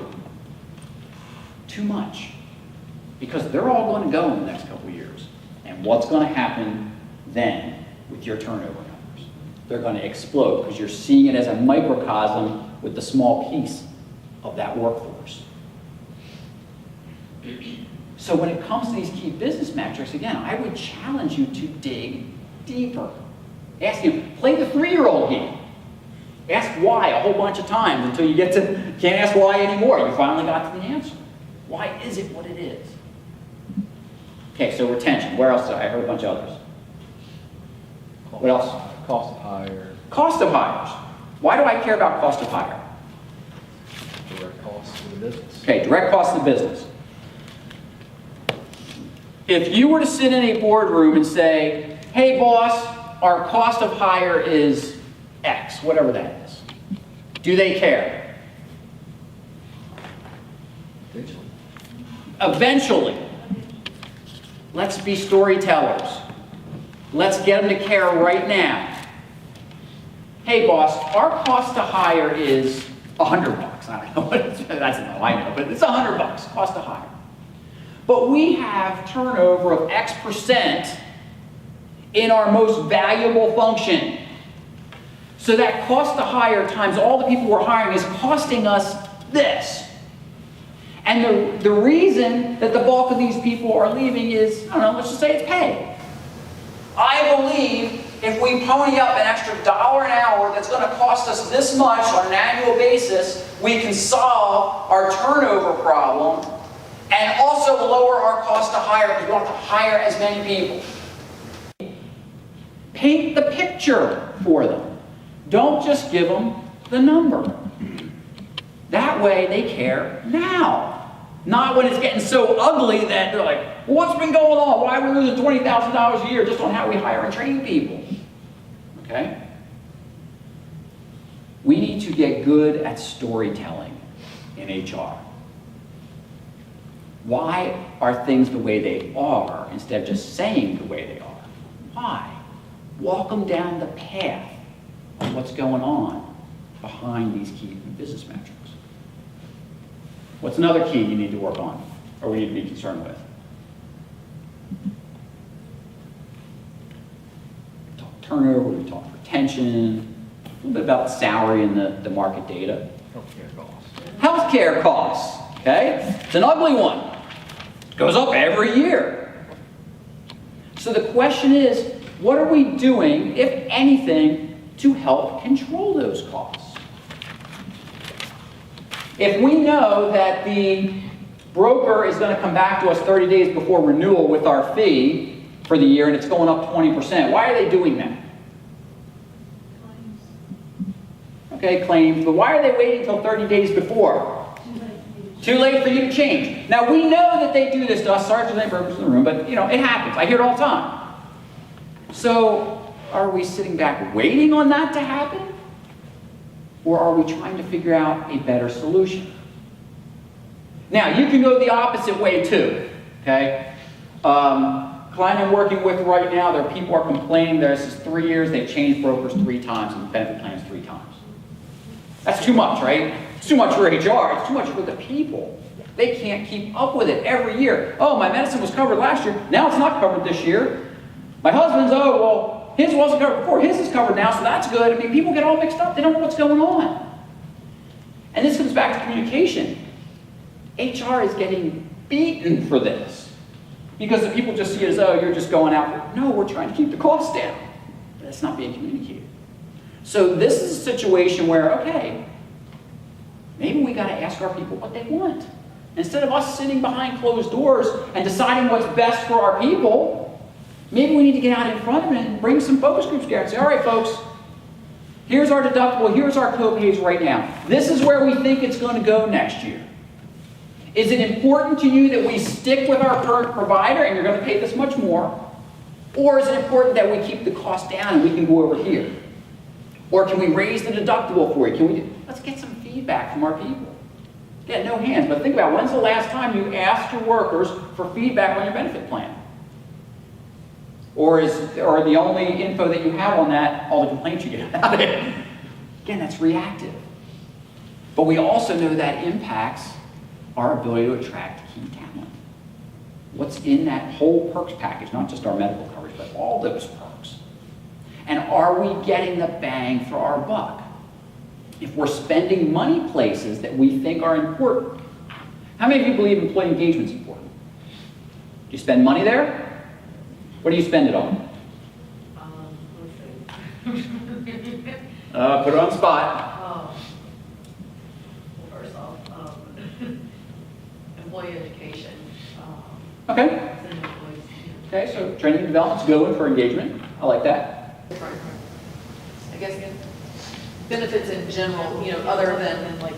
[SPEAKER 1] too much because they're all going to go in the next couple of years. And what's going to happen then with your turnover numbers? They're going to explode because you're seeing it as a microcosm with the small piece of that workforce. So when it comes to these key business metrics, again, I would challenge you to dig deeper. Ask him, play the 3-year-old game. Ask why a whole bunch of times until you get to, can't ask why anymore. You finally got to the answer. Why is it what it is? Okay, so retention. Where else? I heard a bunch of others. What else?
[SPEAKER 3] Cost of hire,
[SPEAKER 1] Cost of hires. Why do I care about cost of hire?
[SPEAKER 3] direct costs to the business.
[SPEAKER 1] Okay, direct cost of the business. If you were to sit in a boardroom and say, hey boss, our cost of hire is X, whatever that is. Do they care?
[SPEAKER 3] Eventually.
[SPEAKER 1] Eventually. Let's be storytellers. Let's get them to care right now. Hey boss, our cost to hire is $100. I don't know what it's, that's not I know, but it's $100 cost to hire. But we have turnover of X% in our most valuable function. So that cost to hire times all the people we're hiring is costing us this. And the reason that the bulk of these people are leaving is, I don't know, let's just say it's pay. I believe if we pony up an extra $1 an hour that's going to cost us this much on an annual basis, we can solve our turnover problem and also lower our cost to hire because we don't have to hire as many people. Paint the picture for them. Don't just give them the number. That way they care now. Not when it's getting so ugly that they're like, well, what's been going on? Why are we losing $20,000 a year just on how we hire and train people? Okay? We need to get good at storytelling in HR. Why are things the way they are instead of just saying the way they are? Why? Walk them down the path of what's going on behind these key business metrics. What's another key you need to work on or we need to be concerned with? We talked turnover, we talked retention, a little bit about salary and the market data.
[SPEAKER 3] Healthcare costs.
[SPEAKER 1] Healthcare costs, okay? It's an ugly one. It goes up every year. So the question is, what are we doing, if anything, to help control those costs? If we know that the broker is going to come back to us 30 days before renewal with our fee for the year and it's going up 20%, why are they doing that? Okay, claims, but why are they waiting until 30 days before? Too late for you to change. Now, we know that they do this to us. Sorry if there's any brokers in the room, but, you know, it happens. I hear it all the time. So, are we sitting back waiting on that to happen? Or are we trying to figure out a better solution? Now, you can go the opposite way, too. Okay? Client I'm working with right now, their people are complaining this is 3 years, they've changed brokers 3 times and benefit plans 3 times. That's too much, right? It's too much for HR. It's too much for the people. They can't keep up with it every year. Oh, my medicine was covered last year. Now it's not covered this year. My husband's, oh, well, his wasn't covered before. His is covered now, so that's good. I mean, people get all mixed up. They don't know what's going on. And this comes back to communication. HR is getting beaten for this. Because the people just see it as, oh, you're just going out. No, we're trying to keep the costs down. But that's not being communicated. So this is a situation where, okay, maybe we got to ask our people what they want. Instead of us sitting behind closed doors and deciding what's best for our people, maybe we need to get out in front of it and bring some focus groups together and say, all right, folks, here's our deductible, here's our co-pays right now. This is where we think it's going to go next year. Is it important to you that we stick with our current provider and you're going to pay this much more? Or is it important that we keep the cost down and we can go over here? Or can we raise the deductible for you? Let's get some feedback from our people. Yeah, no hands, but think about when's the last time you asked your workers for feedback on your benefit plan? Or the only info that you have on that all the complaints you get about it? Again, that's reactive. But we also know that impacts our ability to attract key talent. What's in that whole perks package, not just our medical coverage, but all those perks. And are we getting the bang for our buck? If we're spending money places that we think are important. How many of you believe employee engagement is important? Do you spend money there? What do you spend it on?
[SPEAKER 5] Let's see.
[SPEAKER 1] Put it on the spot.
[SPEAKER 5] Well, first off, employee education.
[SPEAKER 1] Okay.
[SPEAKER 5] Send employees,
[SPEAKER 1] Okay, so training and development's a good one for engagement. I like that.
[SPEAKER 9] I guess benefits in general, you know, other than like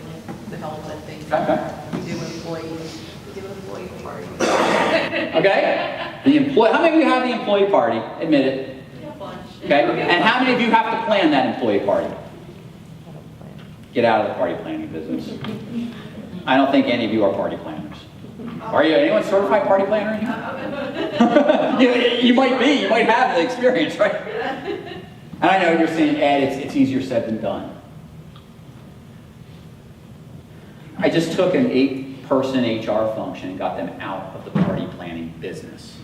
[SPEAKER 9] the health and things.
[SPEAKER 1] Okay.
[SPEAKER 9] We do employee party.
[SPEAKER 1] Okay? How many of you have the employee party? Admit it.
[SPEAKER 5] a bunch.
[SPEAKER 1] Okay? And how many of you have to plan that employee party? Get out of the party planning business. I don't think any of you are party planners. Are you? Anyone certified party planner in here? You might be. You might have the experience, right? And I know you're saying, Ed, it's easier said than done. I just took an 8-person HR function and got them out of the party planning business.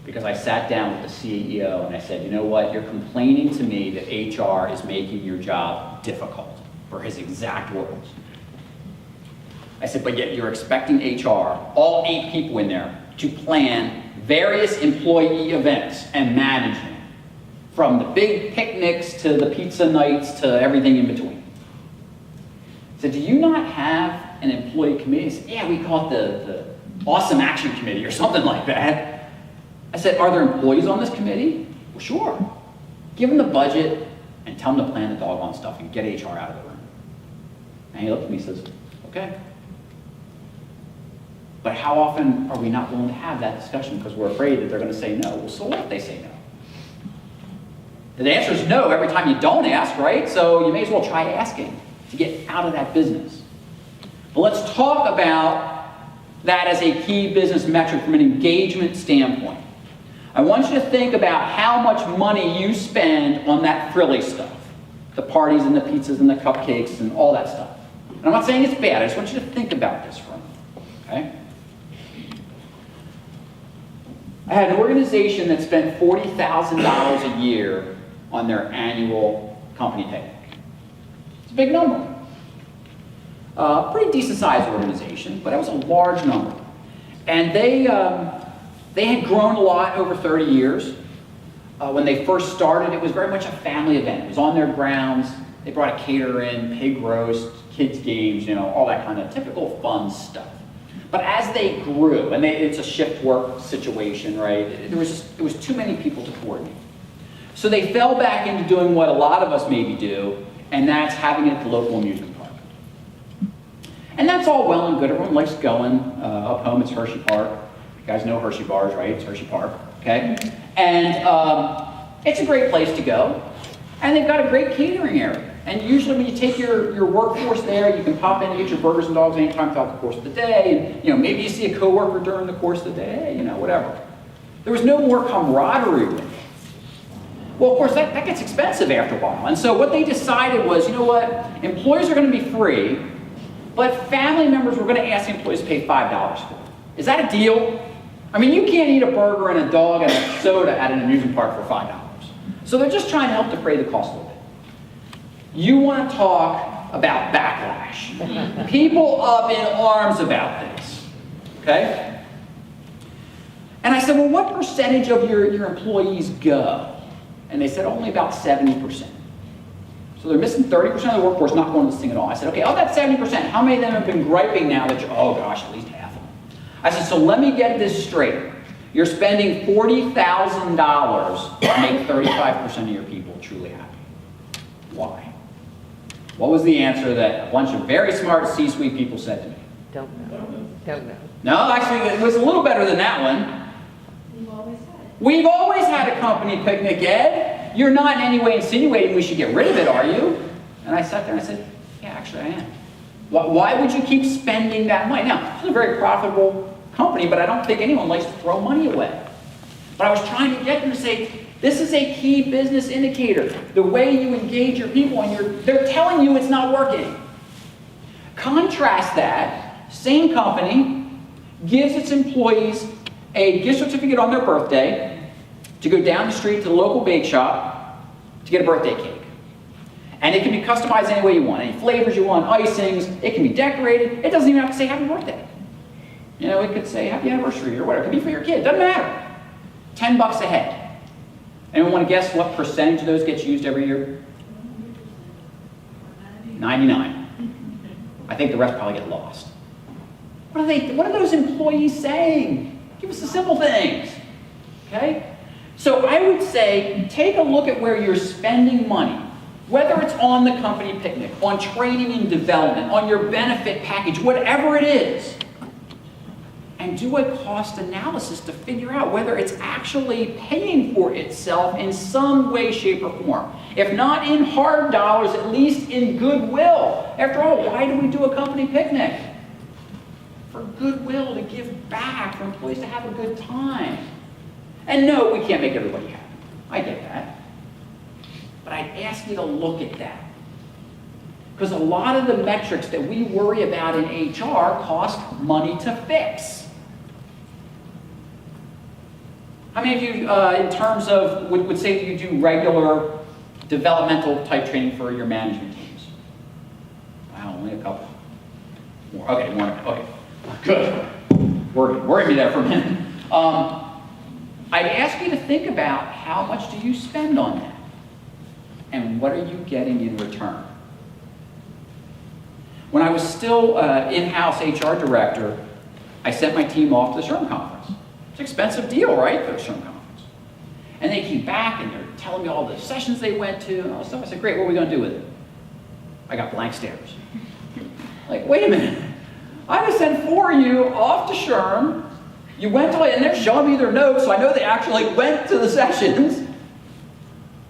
[SPEAKER 1] Because I sat down with the CEO and I said, you know what, you're complaining to me that HR is making your job difficult, for his exact words. I said, but yet you're expecting HR, all 8 people in there, to plan various employee events and manage them. From the big picnics to the pizza nights to everything in between. I said, do you not have an employee committee? He said, yeah, we call it the Awesome Action Committee or something like that. I said, are there employees on this committee? Well, sure. Give them the budget and tell them to plan the doggone stuff and get HR out of the room. And he looked at me and says, okay. But how often are we not willing to have that discussion because we're afraid that they're going to say no? Well, so what if they say no? The answer is no every time you don't ask, right? So you may as well try asking to get out of that business. But let's talk about that as a key business metric from an engagement standpoint. I want you to think about how much money you spend on that frilly stuff. The parties and the pizzas and the cupcakes and all that stuff. And I'm not saying it's bad, I just want you to think about this for a moment, okay? I had an organization that spent $40,000 a year on their annual company paycheck. It's a big number. Pretty decent sized organization, but it was a large number. And they had grown a lot over 30 years. When they first started, it was very much a family event. It was on their grounds. They brought a caterer in, pig roast, kids' games, you know, all that kind of typical fun stuff. But as they grew, and it's a shift work situation, right? It was too many people to coordinate. So they fell back into doing what a lot of us maybe do, and that's having it at the local amusement park. And that's all well and good. Everyone likes going. Up home, it's Hershey Park. You guys know Hershey bars, right? It's Hershey Park, okay? And it's a great place to go. And they've got a great catering area. And usually when you take your workforce there, you can pop in and get your burgers and dogs anytime throughout the course of the day. And, you know, maybe you see a coworker during the course of the day, you know, whatever. There was no more camaraderie with it. Well, of course, that gets expensive after a while. And so what they decided was, you know what? Employees are going to be free, but family members were going to ask employees to pay $5 for it. Is that a deal? I mean, you can't eat a burger and a dog and a soda at an amusement park for $5. So they're just trying to help defray the cost a little bit. You want to talk about backlash. People up in arms about this, okay? And I said, well, what percentage of your employees go? And they said only about 70%. So they're missing 30% of the workforce not going to this thing at all. I said, okay, of that 70%, how many of them have been griping now that oh gosh, at least half of them? I said, so let me get this straight. You're spending $40,000 to make 35% of your people truly happy. Why? What was the answer that a bunch of very smart C-suite people said to me?
[SPEAKER 4] Don't know. Don't know.
[SPEAKER 1] No, actually, it was a little better than that one. We've always had a company picnic, Ed. You're not in any way insinuating we should get rid of it, are you? And I sat there and I said, yeah, actually I am. Why would you keep spending that money? Now, this is a very profitable company, but I don't think anyone likes to throw money away. But I was trying to get them to say, this is a key business indicator. The way you engage your people, and they're telling you it's not working. Contrast that, same company gives its employees a gift certificate on their birthday to go down the street to the local bake shop to get a birthday cake. And it can be customized any way you want, any flavors you want, icings, it can be decorated. It doesn't even have to say happy birthday. You know, it could say happy anniversary or whatever. It could be for your kid, doesn't matter. $10 a head. Anyone want to guess what percentage of those gets used every year? 99. I think the rest probably get lost. What are those employees saying? Give us the simple things, okay? So I would say, take a look at where you're spending money, whether it's on the company picnic, on training and development, on your benefit package, whatever it is, and do a cost analysis to figure out whether it's actually paying for itself in some way, shape, or form. If not in hard dollars, at least in goodwill. After all, why do we do a company picnic? For goodwill, to give back, for employees to have a good time. And no, we can't make everybody happy. I get that. But I'd ask you to look at that. Because a lot of the metrics that we worry about in HR cost money to fix. How many of you, in terms of, would say that you do regular developmental type training for your management teams? Wow, only a couple. More. Okay, more. Okay. Good. Worried me there for a minute. I'd ask you to think about how much do you spend on that? And what are you getting in return? When I was still in-house HR director, I sent my team off to the SHRM conference. It's an expensive deal, right, for the SHRM conference. And they came back and they're telling me all the sessions they went to and all this stuff. I said, great, what are we going to do with it? I got blank stares. Like, wait a minute. I just sent 4 of you off to SHRM. You went to, and they're showing me their notes, so I know they actually went to the sessions.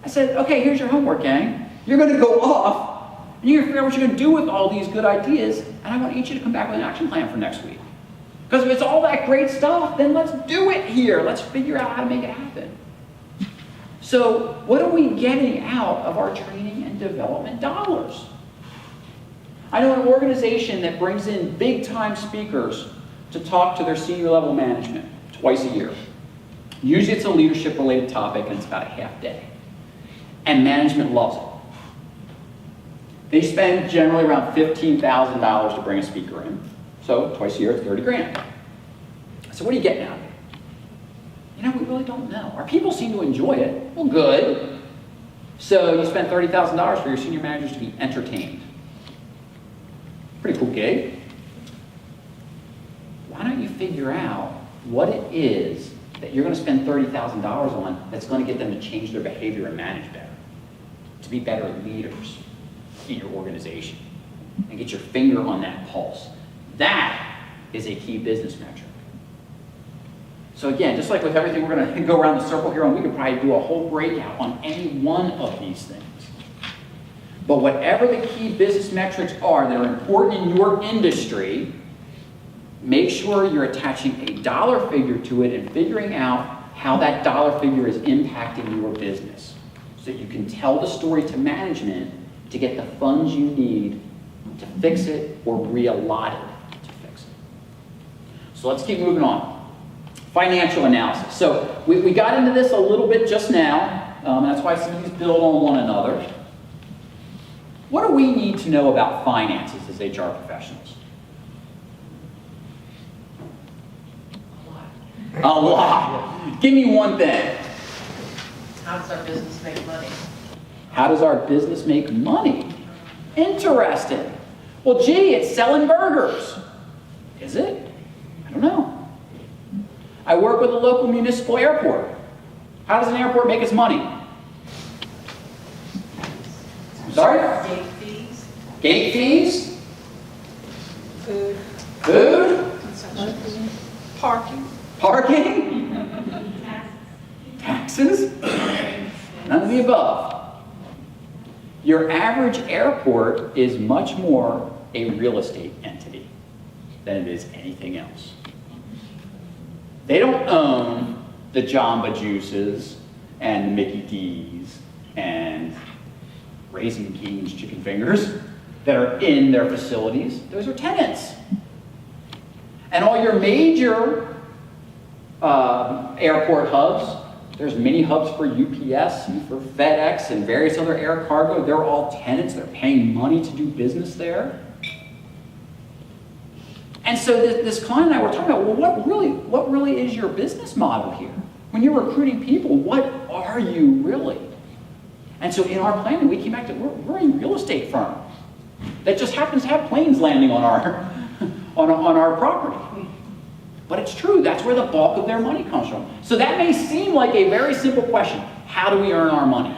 [SPEAKER 1] I said, okay, here's your homework, gang. You're going to go off, and you're going to figure out what you're going to do with all these good ideas, and I want each of you to come back with an action plan for next week. Because if it's all that great stuff, then let's do it here. Let's figure out how to make it happen. So what are we getting out of our training and development dollars? I know an organization that brings in big-time speakers to talk to their senior level management twice a year. Usually it's a leadership-related topic, and it's about a half day. And management loves it. They spend generally around $15,000 to bring a speaker in. So twice a year, it's 30 grand. So what are you getting out of it? You know, we really don't know. Our people seem to enjoy it. Well, good. So you spend $30,000 for your senior managers to be entertained. Pretty cool gig. Why don't you figure out what it is that you're going to spend $30,000 on that's going to get them to change their behavior and manage better, to be better leaders in your organization, and get your finger on that pulse. That is a key business metric. So again, just like with everything, we're going to go around the circle here, and we could probably do a whole breakout on any one of these things. But whatever the key business metrics are that are important in your industry, make sure you're attaching a dollar figure to it and figuring out how that dollar figure is impacting your business, so that you can tell the story to management to get the funds you need to fix it or reallot it to fix it. So let's keep moving on. Financial analysis. So we got into this a little bit just now, and that's why some of these build on one another. What do we need to know about finances as HR professionals? A lot. Give me one thing.
[SPEAKER 7] How does our business make money?
[SPEAKER 1] How does our business make money? Interesting. Well, gee, it's selling burgers. Is it? I don't know. I work with a local municipal airport. How does an airport make its money? Sorry?
[SPEAKER 7] Gate fees?
[SPEAKER 1] Gate fees?
[SPEAKER 6] Food,
[SPEAKER 1] Food?
[SPEAKER 6] consumption, parking.
[SPEAKER 1] Parking? Taxes? None of the above. Your average airport is much more a real estate entity than it is anything else. They don't own the Jamba Juices and the Mickey D's and Raising Cane's chicken fingers that are in their facilities. Those are tenants. And all your major airport hubs, there's mini hubs for UPS and for FedEx and various other air cargo. They're all tenants. They're paying money to do business there. And so this client and I were talking about, well, what really is your business model here? When you're recruiting people, what are you really? And so in our planning, we came back to, we're a real estate firm that just happens to have planes landing on our, on our property. But it's true, that's where the bulk of their money comes from. So that may seem like a very simple question. How do we earn our money?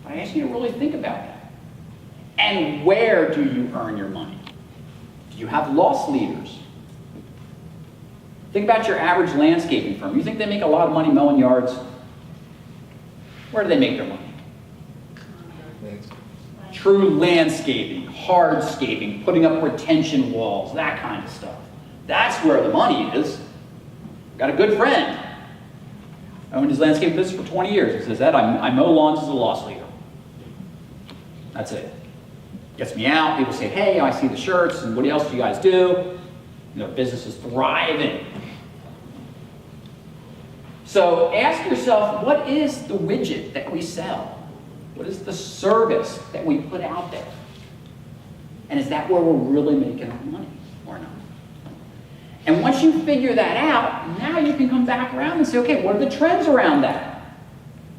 [SPEAKER 1] But I ask you to really think about that. And where do you earn your money? Do you have loss leaders? Think about your average landscaping firm. You think they make a lot of money mowing yards? Where do they make their money? True landscaping, hardscaping, putting up retention walls, that kind of stuff. That's where the money is. Got a good friend. Owned his landscape business for 20 years. He says that I mow lawns as a loss leader. That's it. Gets me out. People say, hey, I see the shirts, and what else do you guys do? And their business is thriving. So ask yourself, what is the widget that we sell? What is the service that we put out there? And is that where we're really making our money or not? And once you figure that out, now you can come back around and say, okay, what are the trends around that?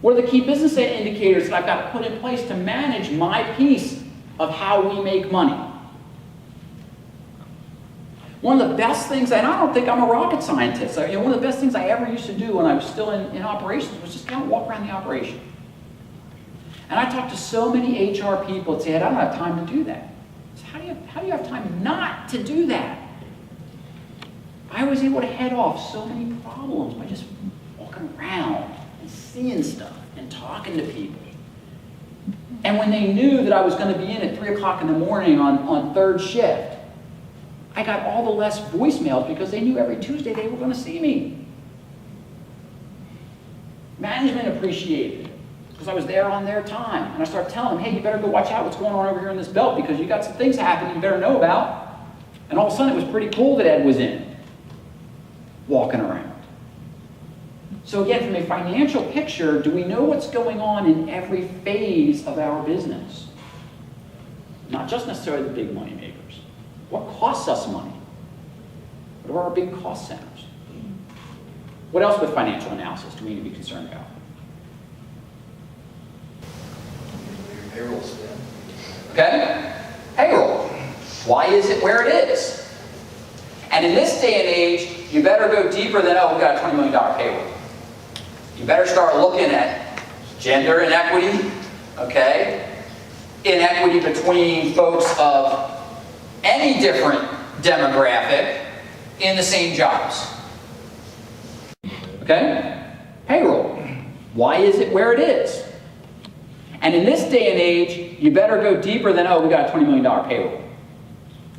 [SPEAKER 1] What are the key business indicators that I've got to put in place to manage my piece of how we make money? One of the best things, and I don't think I'm a rocket scientist, one of the best things I ever used to do when I was still in operations was just kind of walk around the operation. And I talked to so many HR people and said, I don't have time to do that. I said, how do you have time not to do that? I was able to head off so many problems by just walking around and seeing stuff and talking to people. And when they knew that I was going to be in at 3 o'clock in the morning on third shift, I got all the less voicemails because they knew every Tuesday they were going to see me. Management appreciated it because I was there on their time. And I started telling them, hey, you better go watch out what's going on over here in this belt because you got some things happening you better know about. And all of a sudden it was pretty cool that Ed was in, walking around. So again, from a financial picture, do we know what's going on in every phase of our business? Not just necessarily the big money makers. What costs us money? What are our big cost centers? What else with financial analysis do we need to be concerned about?
[SPEAKER 3] Payroll spend.
[SPEAKER 1] Okay? Why is it where it is? And in this day and age, you better go deeper than, oh, we got a $20 million payroll. You better start looking at gender inequity, okay? Inequity between folks of any different demographic in the same jobs. Okay? Payroll. Why is it where it is? And in this day and age, you better go deeper than, oh, we got a $20 million payroll.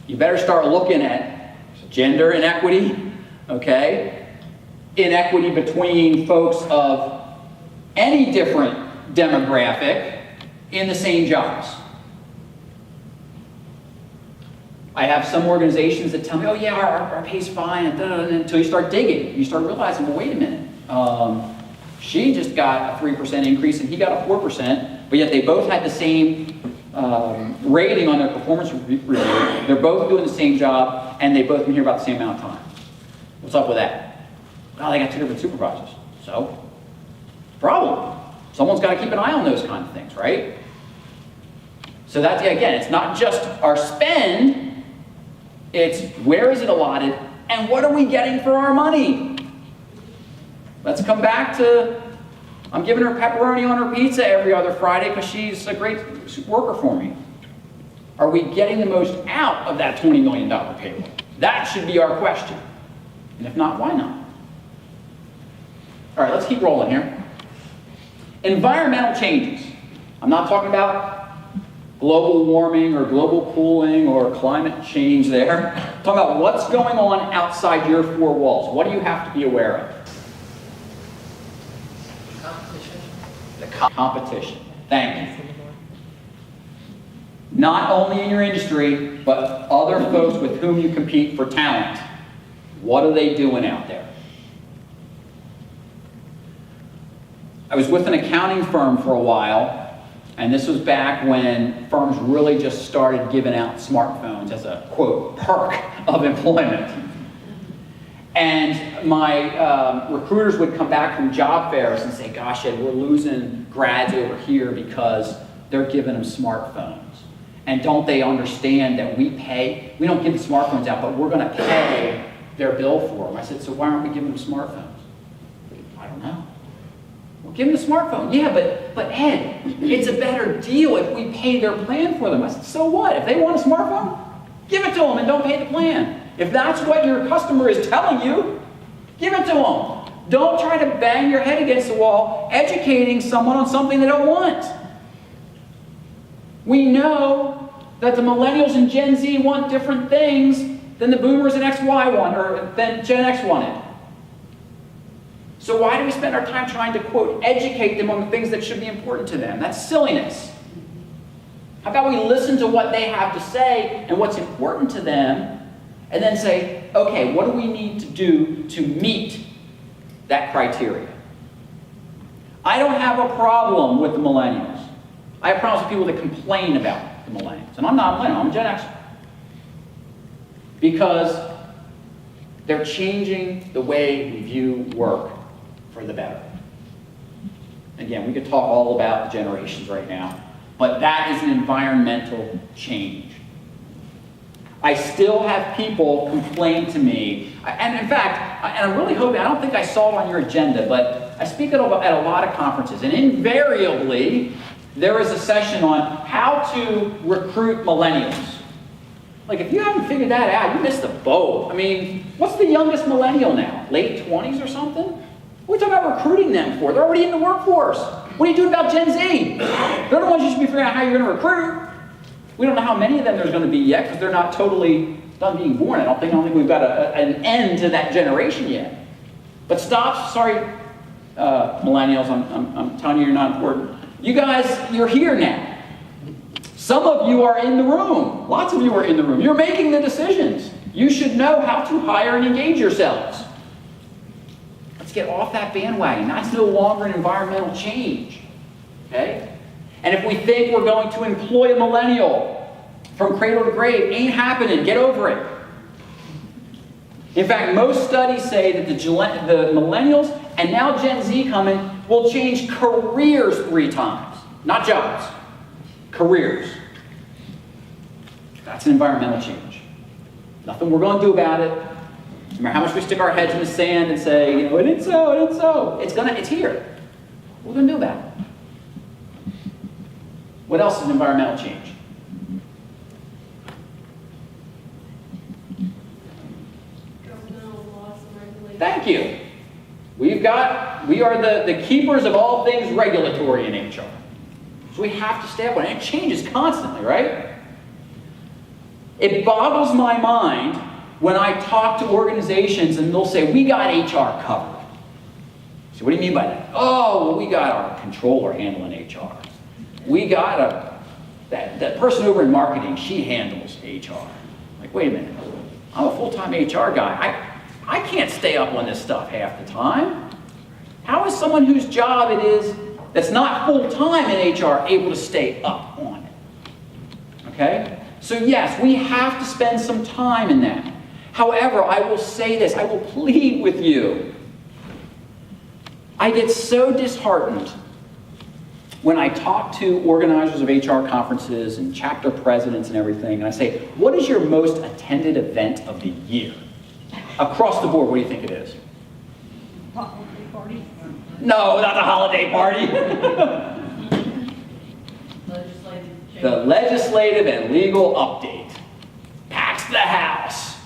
[SPEAKER 1] You better start looking at gender inequity, okay? Inequity between folks of any different demographic in the same jobs. I have some organizations that tell me, oh yeah, our pay's fine, and until you start digging, you start realizing, well, wait a minute. She just got a 3% increase and he got a 4%, but yet they both had the same rating on their performance review. They're both doing the same job, and they both been here about the same amount of time. What's up with that? Well, they got two different supervisors. So, problem. Someone's got to keep an eye on those kind of things, right? So that's, again, it's not just our spend, it's where is it allotted, and what are we getting for our money? Let's come back to, I'm giving her pepperoni on her pizza every other Friday because she's a great worker for me. Are we getting the most out of that $20 million payroll? That should be our question. And if not, why not? All right, let's keep rolling here. Environmental changes. I'm not talking about global warming or global cooling or climate change there. I'm talking about what's going on outside your four walls. What do you have to be aware of?
[SPEAKER 7] Competition.
[SPEAKER 1] The competition. Thank you. Not only in your industry, but other folks with whom you compete for talent. What are they doing out there? I was with an accounting firm for a while, and this was back when firms really just started giving out smartphones as a, quote, perk of employment. And my recruiters would come back from job fairs and say, gosh, Ed, we're losing grads over here because they're giving them smartphones. And don't they understand that we don't give the smartphones out, but we're going to pay their bill for them. I said, so why aren't we giving them smartphones? I don't know. Well, give them the smartphone. Yeah, but Ed, it's a better deal if we pay their plan for them. I said, so what? If they want a smartphone, give it to them and don't pay the plan. If that's what your customer is telling you, give it to them. Don't try to bang your head against the wall educating someone on something they don't want. We know that the millennials and Gen Z want different things than the boomers and XY want, or than Gen X wanted. So why do we spend our time trying to, quote, educate them on the things that should be important to them? That's silliness. How about we listen to what they have to say and what's important to them, and then say, okay, what do we need to do to meet that criteria? I don't have a problem with the millennials. I have problems with people that complain about the millennials. And I'm not a millennial, I'm a Gen Xer. Because they're changing the way we view work for the better. Again, we could talk all about the generations right now, but that is an environmental change. I still have people complain to me, and in fact, and I'm really hoping, I don't think I saw it on your agenda, but I speak at a lot of conferences, and invariably, there is a session on how to recruit millennials. Like, if you haven't figured that out, you missed the boat. I mean, what's the youngest millennial now? Late 20s or something? What are we talking about recruiting them for? They're already in the workforce. What are you doing about Gen Z? They're the ones you should be figuring out how you're going to recruit. We don't know how many of them there's going to be yet because they're not totally done being born. I don't think we've got an end to that generation yet. But stop, sorry, millennials, I'm telling you you're not important. You guys, you're here now. Some of you are in the room. Lots of you are in the room. You're making the decisions. You should know how to hire and engage yourselves. Let's get off that bandwagon. That's no longer an environmental change. Okay? And if we think we're going to employ a millennial from cradle to grave, ain't happening. Get over it. In fact, most studies say that the millennials and now Gen Z coming will change careers 3 times. Not jobs. Careers. That's an environmental change. Nothing we're going to do about it. No matter how much we stick our heads in the sand and say, you know, it ain't so, it ain't so. It's here. What are we going to do about it? What else is an environmental change?
[SPEAKER 6] Governmental laws and regulations.
[SPEAKER 1] Thank you. We are the keepers of all things regulatory in HR. So we have to stay up on it. And it changes constantly, right? It boggles my mind when I talk to organizations and they'll say, we got HR covered. So what do you mean by that? Oh, well, we got our controller handling HR. We got that person over in marketing, she handles HR. Like, wait a minute. I'm a full-time HR guy. I can't stay up on this stuff half the time. How is someone whose job it is that's not full-time in HR able to stay up on it? Okay? So yes, we have to spend some time in that. However, I will say this, I will plead with you. I get so disheartened when I talk to organizers of HR conferences and chapter presidents and everything, and I say, what is your most attended event of the year? Across the board, what do you think it is?
[SPEAKER 6] Holiday party.
[SPEAKER 1] No, not the holiday party.
[SPEAKER 5] Legislative change.
[SPEAKER 1] The legislative and legal update. Packs the house.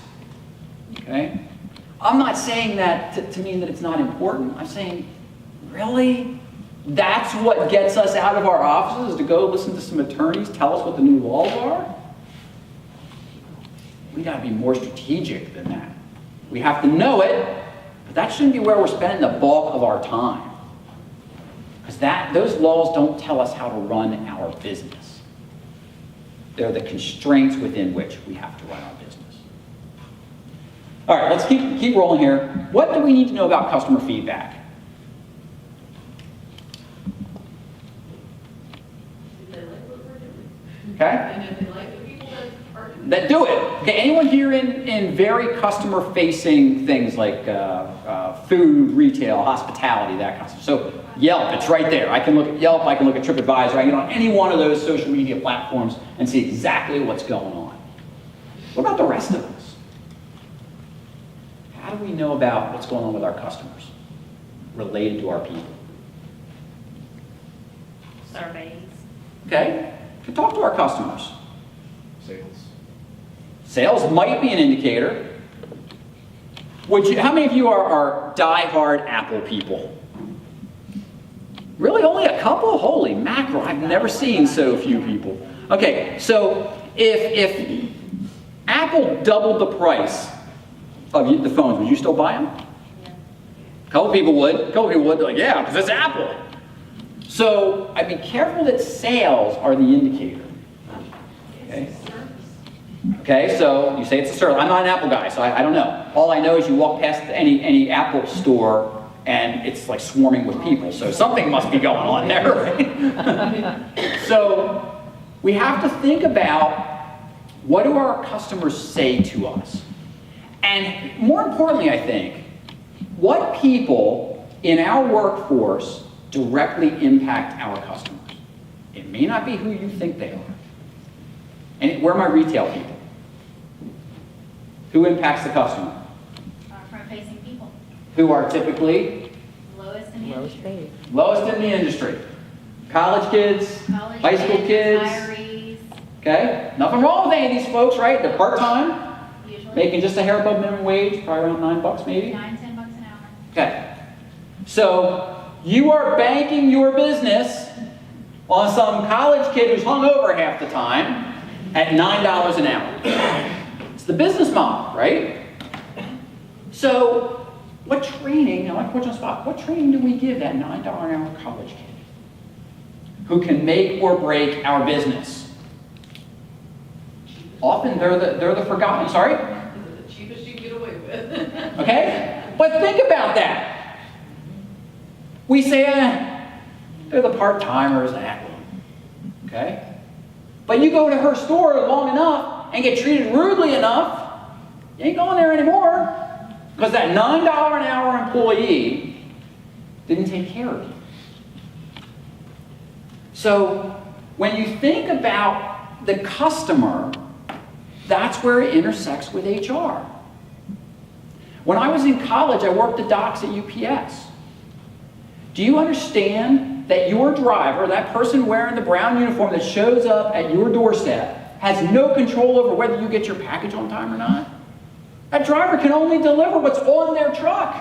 [SPEAKER 1] Okay? I'm not saying that to mean that it's not important. I'm saying, really? That's what gets us out of our offices, to go listen to some attorneys tell us what the new laws are? We got to be more strategic than that. We have to know it, but that shouldn't be where we're spending the bulk of our time. Because those laws don't tell us how to run our business. They're the constraints within which we have to run our business. All right, let's keep rolling here. What do we need to know about customer feedback?
[SPEAKER 5] If they like what we're doing.
[SPEAKER 1] Okay?
[SPEAKER 5] And if they like the people that are doing
[SPEAKER 1] That do it. Okay, anyone here in very customer-facing things like food, retail, hospitality, that kind of stuff? So Yelp, it's right there. I can look at Yelp, I can look at TripAdvisor, I can get on any one of those social media platforms and see exactly what's going on. What about the rest of us? How do we know about what's going on with our customers related to our people?
[SPEAKER 8] Surveys.
[SPEAKER 1] Okay, we can talk to our customers.
[SPEAKER 3] Sales.
[SPEAKER 1] Sales might be an indicator. How many of you are die-hard Apple people? Really, only a couple? Holy mackerel, I've never seen so few people. Okay, so if Apple doubled the price of the phones, would you still buy them? A couple people would. A couple people would be like, yeah, because it's Apple. So I'd be careful that sales are the indicator. Okay? Okay, so you say it's a service. I'm not an Apple guy, so I don't know. All I know is you walk past any Apple store and it's like swarming with people. So something must be going on there, right? So we have to think about, what do our customers say to us? And more importantly, I think, what people in our workforce directly impact our customers? It may not be who you think they are. And where are my retail people? Who impacts the customer?
[SPEAKER 8] Front-facing people.
[SPEAKER 1] Who are typically
[SPEAKER 8] Lowest in the
[SPEAKER 4] Lowest
[SPEAKER 8] industry.
[SPEAKER 4] paid.
[SPEAKER 1] lowest in the industry. College kids,
[SPEAKER 8] College
[SPEAKER 1] high school kids.
[SPEAKER 8] Retirees,
[SPEAKER 1] Okay? Nothing wrong with any of these folks, right? They're part-time,
[SPEAKER 8] usually.
[SPEAKER 1] making just a hair above minimum wage, probably around $9 maybe.
[SPEAKER 8] $9, $10 an hour.
[SPEAKER 1] Okay. So you are banking your business on some college kid who's hung over half the time at $9 an hour. It's the business model, right? So what training, I want to put you on the spot, what training do we give that $9 an hour college kid who can make or break our business? Often they're the forgotten, sorry?
[SPEAKER 5] the cheapest you can get away with.
[SPEAKER 1] Okay? But think about that. We say, they're the part-timers, okay? But you go to her store long enough and get treated rudely enough, you ain't going there anymore, because that $9 an hour employee didn't take care of you. So when you think about the customer, That's where it intersects with HR. When I was in college, I worked the docks at UPS. Do you understand that your driver, that person wearing the brown uniform that shows up at your doorstep, has no control over whether you get your package on time or not? That driver can only deliver what's on their truck.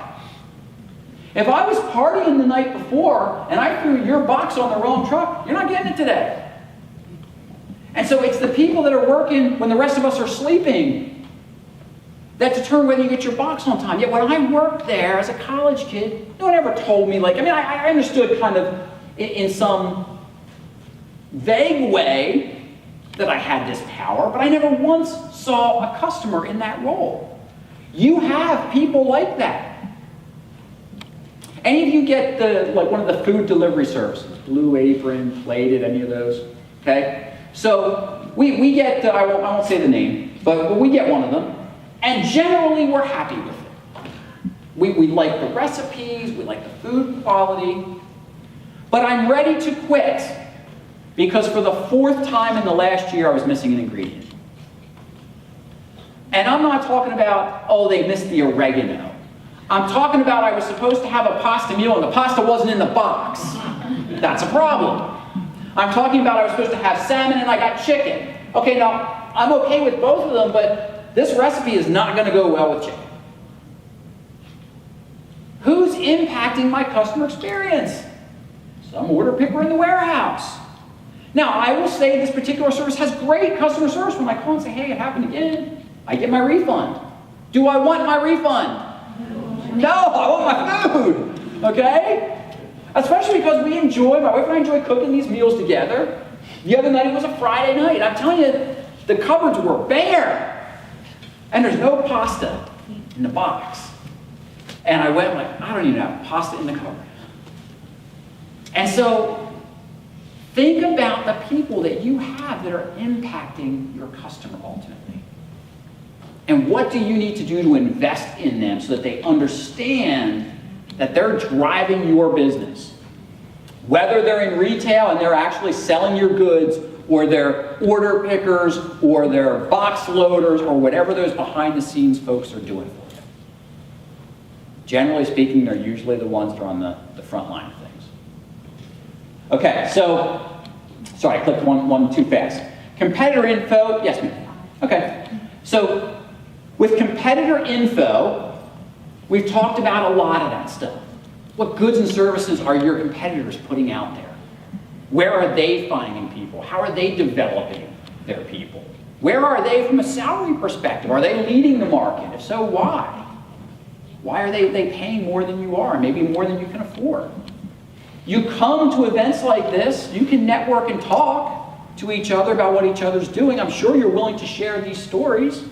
[SPEAKER 1] If I was partying the night before and I threw your box on the wrong truck, you're not getting it today. And so it's the people that are working when the rest of us are sleeping that determine whether you get your box on time. Yet when I worked there as a college kid, no one ever told me, I understood kind of in some vague way that I had this power, but I never once saw a customer in that role. You have people like that. Any of you get one of the food delivery services, Blue Apron, Plated, any of those? Okay? So we get, I won't say the name, but we get one of them, and generally we're happy with it. We like the recipes, we like the food quality, but I'm ready to quit because for the 4th time in the last year I was missing an ingredient. And I'm not talking about, oh, they missed the oregano. I'm talking about I was supposed to have a pasta meal and the pasta wasn't in the box. That's a problem. I'm talking about I was supposed to have salmon and I got chicken. Okay, now, I'm okay with both of them, but this recipe is not going to go well with chicken. Who's impacting my customer experience? Some order picker in the warehouse. Now, I will say this particular service has great customer service. When I call and say, hey, it happened again, I get my refund. Do I want my refund? No, I want my food, okay? Especially because my wife and I enjoy cooking these meals together. The other night, it was a Friday night. I'm telling you, the cupboards were bare. And there's no pasta in the box. And I went I don't even have pasta in the cupboard. And so, think about the people that you have that are impacting your customer ultimately. And what do you need to do to invest in them so that they understand that they're driving your business? Whether they're in retail and they're actually selling your goods, or they're order pickers, or they're box loaders, or whatever those behind-the-scenes folks are doing for you. Generally speaking, they're usually the ones that are on the front line of things. Okay, so, sorry, I clicked one too fast. Competitor info, yes ma'am. Okay, so with competitor info, we've talked about a lot of that stuff. What goods and services are your competitors putting out there? Where are they finding people? How are they developing their people? Where are they from a salary perspective? Are they leading the market? If so, why? Why are they paying more than you are, maybe more than you can afford? You come to events like this, you can network and talk to each other about what each other's doing. I'm sure you're willing to share these stories.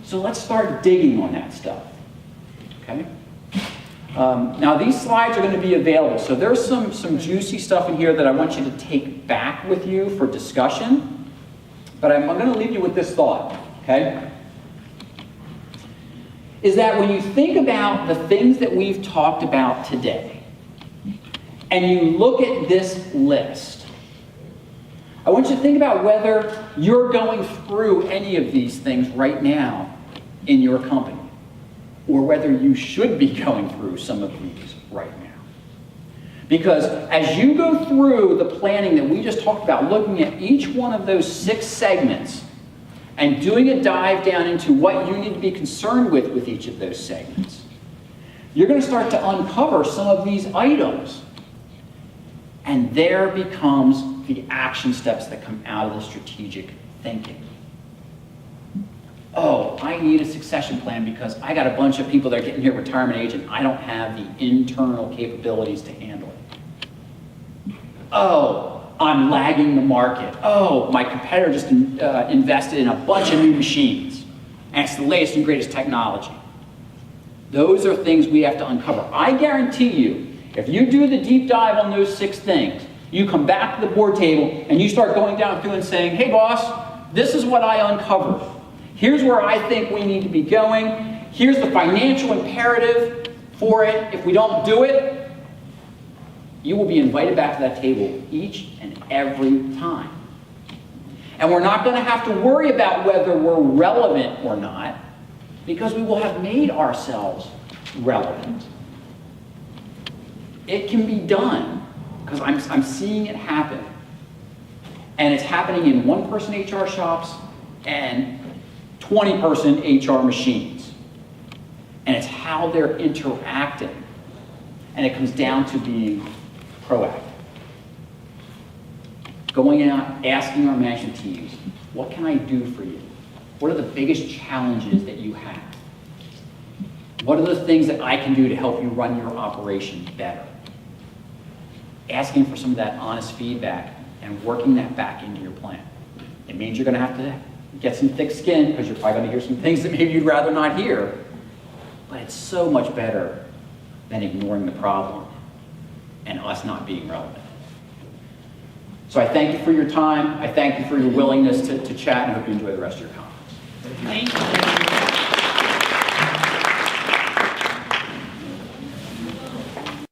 [SPEAKER 1] So let's start digging on that stuff, okay? Now these slides are going to be available, so there's some juicy stuff in here that I want you to take back with you for discussion, but I'm going to leave you with this thought, okay? Is that when you think about the things that we've talked about today, and you look at this list, I want you to think about whether you're going through any of these things right now in your company, or whether you should be going through some of these right now. Because as you go through the planning that we just talked about, looking at each one of those 6 segments, and doing a dive down into what you need to be concerned with each of those segments, you're going to start to uncover some of these items. And there becomes the action steps that come out of the strategic thinking. Oh, I need a succession plan because I got a bunch of people that are getting near retirement age and I don't have the internal capabilities to handle it. Oh, I'm lagging the market. Oh, my competitor just invested in a bunch of new machines and it's the latest and greatest technology. Those are things we have to uncover. I guarantee you, if you do the deep dive on those 6 things, you come back to the board table and you start going down through and saying, hey boss, this is what I uncovered. Here's where I think we need to be going. Here's the financial imperative for it. If we don't do it, you will be invited back to that table each and every time. And we're not going to have to worry about whether we're relevant or not, because we will have made ourselves relevant. It can be done, because I'm seeing it happen. And it's happening in one-person HR shops and 20-person HR machines. And it's how they're interacting. And it comes down to being proactive. Going out, asking our management teams, what can I do for you? What are the biggest challenges that you have? What are the things that I can do to help you run your operation better? Asking for some of that honest feedback and working that back into your plan. It means you're going to have to get some thick skin, because you're probably going to hear some things that maybe you'd rather not hear. But it's so much better than ignoring the problem and us not being relevant. So I thank you for your time. I thank you for your willingness to chat, and hope you enjoy the rest of your conference.
[SPEAKER 2] Thank you.